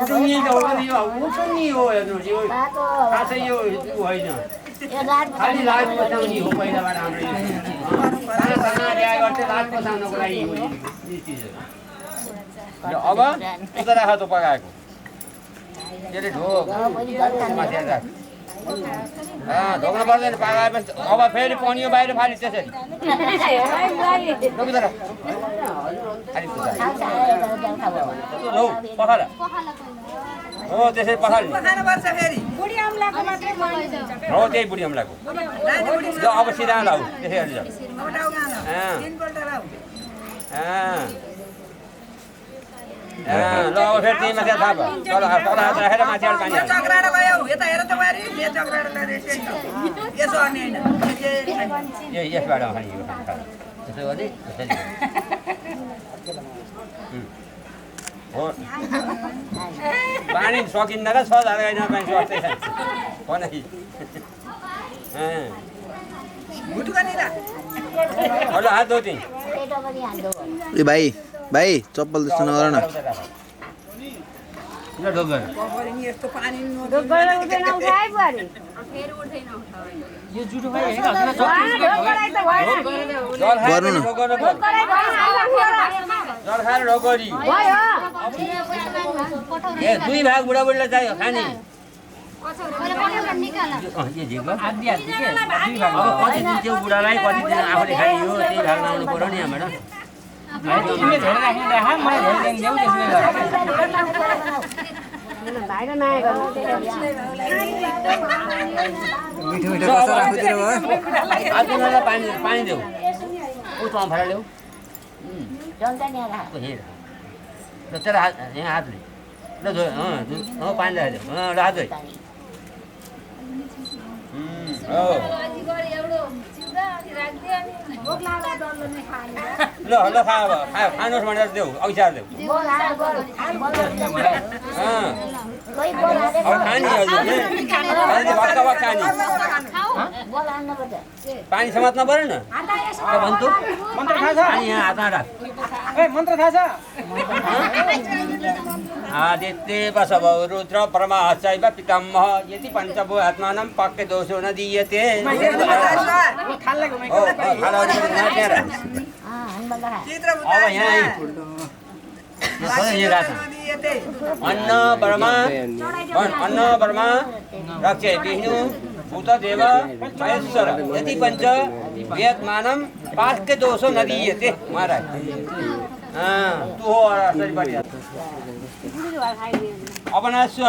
उठुनी त उठुनी हो हेर्नुहोस् यो खासै यो होइन खालि लाज बचाउने हो पहिलाबाट हाम्रो साना ल्यायो भने लाज बचाउनको लागि हो यी चिजहरू अब उता राख त पकाएको त्यसले ढोक माथि राख ढोक्न पर्दैन पकाएपछि अब फेरि पनियो बाहिर फाली त्यसरी लौ पखाला हो त्यसरी पखाल्ने बुढी अम्लाको मात्रै हो त्यही बुढी अम्लाको ल अब सिधा लाऊ त्यसरी जाऊ ल अब फेरि त्यही माथि थाहा भयो तल हात राखेर माथि पानी चक्राडा भयो यता हेर त वारी मे चक्राडा यसो अनि हैन यसबाट खाने यो खाने त्यसो भने त्यसरी हो पानी सकिन्न र 6000 गएन पानी सस्तै छ भनाइ मुटुका नि रा होला हात धोती पेटो पनि हाल्दो ए भाइ चप्पल जस्तो नगर न ल ढोगर पपरी नि यस्तो पानी डोगर उठेन उठाइ बुहारी यो जुठो खाइ हैन हजुर जल खाएर ढोगर जल खाएर ढोगरी ए दुई भाग बुढाबुढीलाई चाहियो खाने यो झिको आदि के दुई भाग अब कति दिन्थ्यो बुढालाई कति दिन आफूले खाने हो त्यही भाग लाउनु पर्यो नि यहाँबाट तिमीले धेरै राख्नु राख मलाई धेरै देऊ त्यसले भाइले माया गर्नु मिठो मिठो कसो राखुतिर भयो आजलाई पानी देऊ ऊ त अम्फाला ल्याऊ जन्ता नि आला हेर ल तेरो हात यहाँ हातले ल धो पानी ल्याइदेऊ ल हात धोइ ल ल खानुहोस् भनेर देऊ अघिसार देऊ कोही बोला दे अब खाने हजुरले भक्क भक्क खाने बोला आउनु पर्छ पानी समात्न पर्यो न भन्छु मन्त्र थाहा छ पानी यहाँ हातमा राख ए मन्त्र थाहा छ आदित्य बसवो रुद्र ब्रह्मा चैव पितामह यति पञ्चभू आत्मानं पाक्य दोषो न दीयते अब यहाँ अन्न ब्रह्मा रक्ष विष्णु भूतदेव महेश्वर यति पञ्च वेदमानं पाक्य दोषो न दीयते महाराज तू हो अपनास्व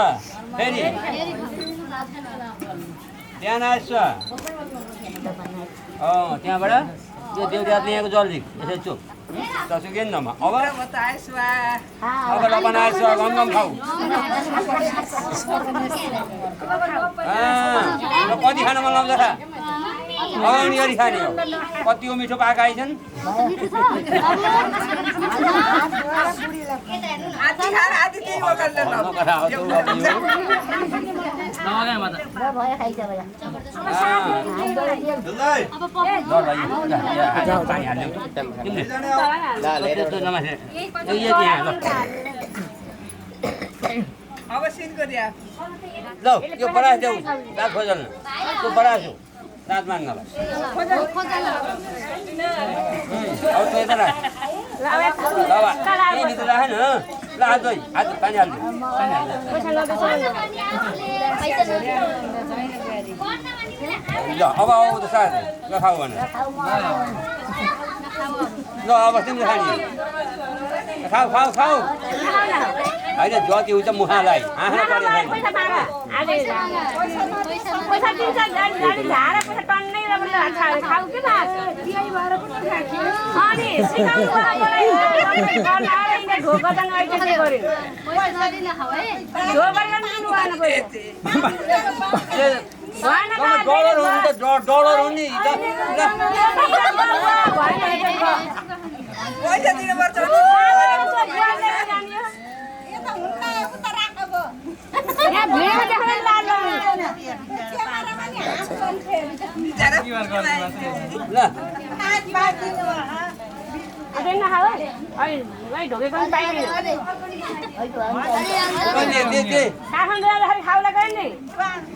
फेरि ध्यानास्व त्यहाँबाट यो देउरातले यहाँको जल्दी यसै चुप तसुकै नमा अब बनाएछ गम गम खाऊ कति खान मन लाउँछ खा अगाउनी गरी खाने हो कतिको मिठो पाएका आइछन् ल यो बढा देऊ रात खोजल त्यो बढा छु रात माग्नलाई अब त यता राख ल यही भित्र राख न ल हात धोइ हात पानी हाल्नु ल अब आऊ त साथ ल खाऊ भने ल अब तिमीले खाने खाऊ खाऊ खाऊ होइन जति हुन्छ मुखालाई आँखा पऱ्यो डलर हुनु त डलर हो नि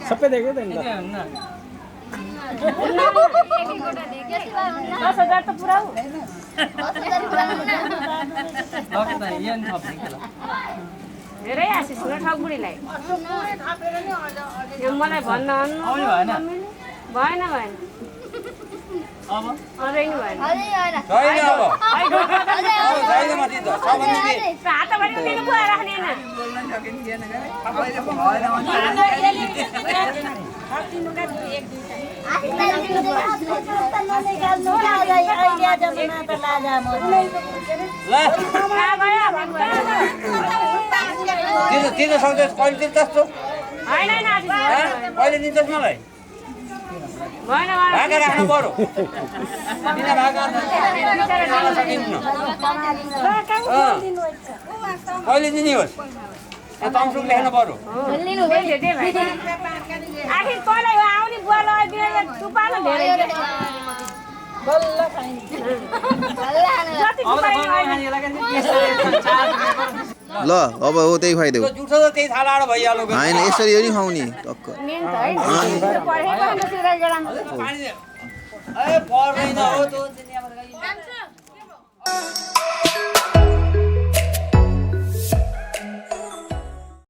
सबै देख्यो त नि 10,000 त पुराउ धेरै आशिष न ठाउँ बुढीलाई मलाई भन्न भएन भएन अब अझै नि भएन हातभरि दिनु पो राख्ने तिन सक्दैछ कहिले दिन जस्तो कहिले दिन्छस् मलाई भागा राख्नु पर्यो बिना भागा सकिन्न कहिले दिने होस् तमसुक लेख्नु पर्यो आखिर कसलाई आउने बुवा लगाइदिएर टुपालो धेरै ल अब हो त्यही खुवाइदेऊ जुठो त त्यही थालाडो भइहाल्यो होइन यसरी हो नि खुवाउने टक्क पर्दैन हो त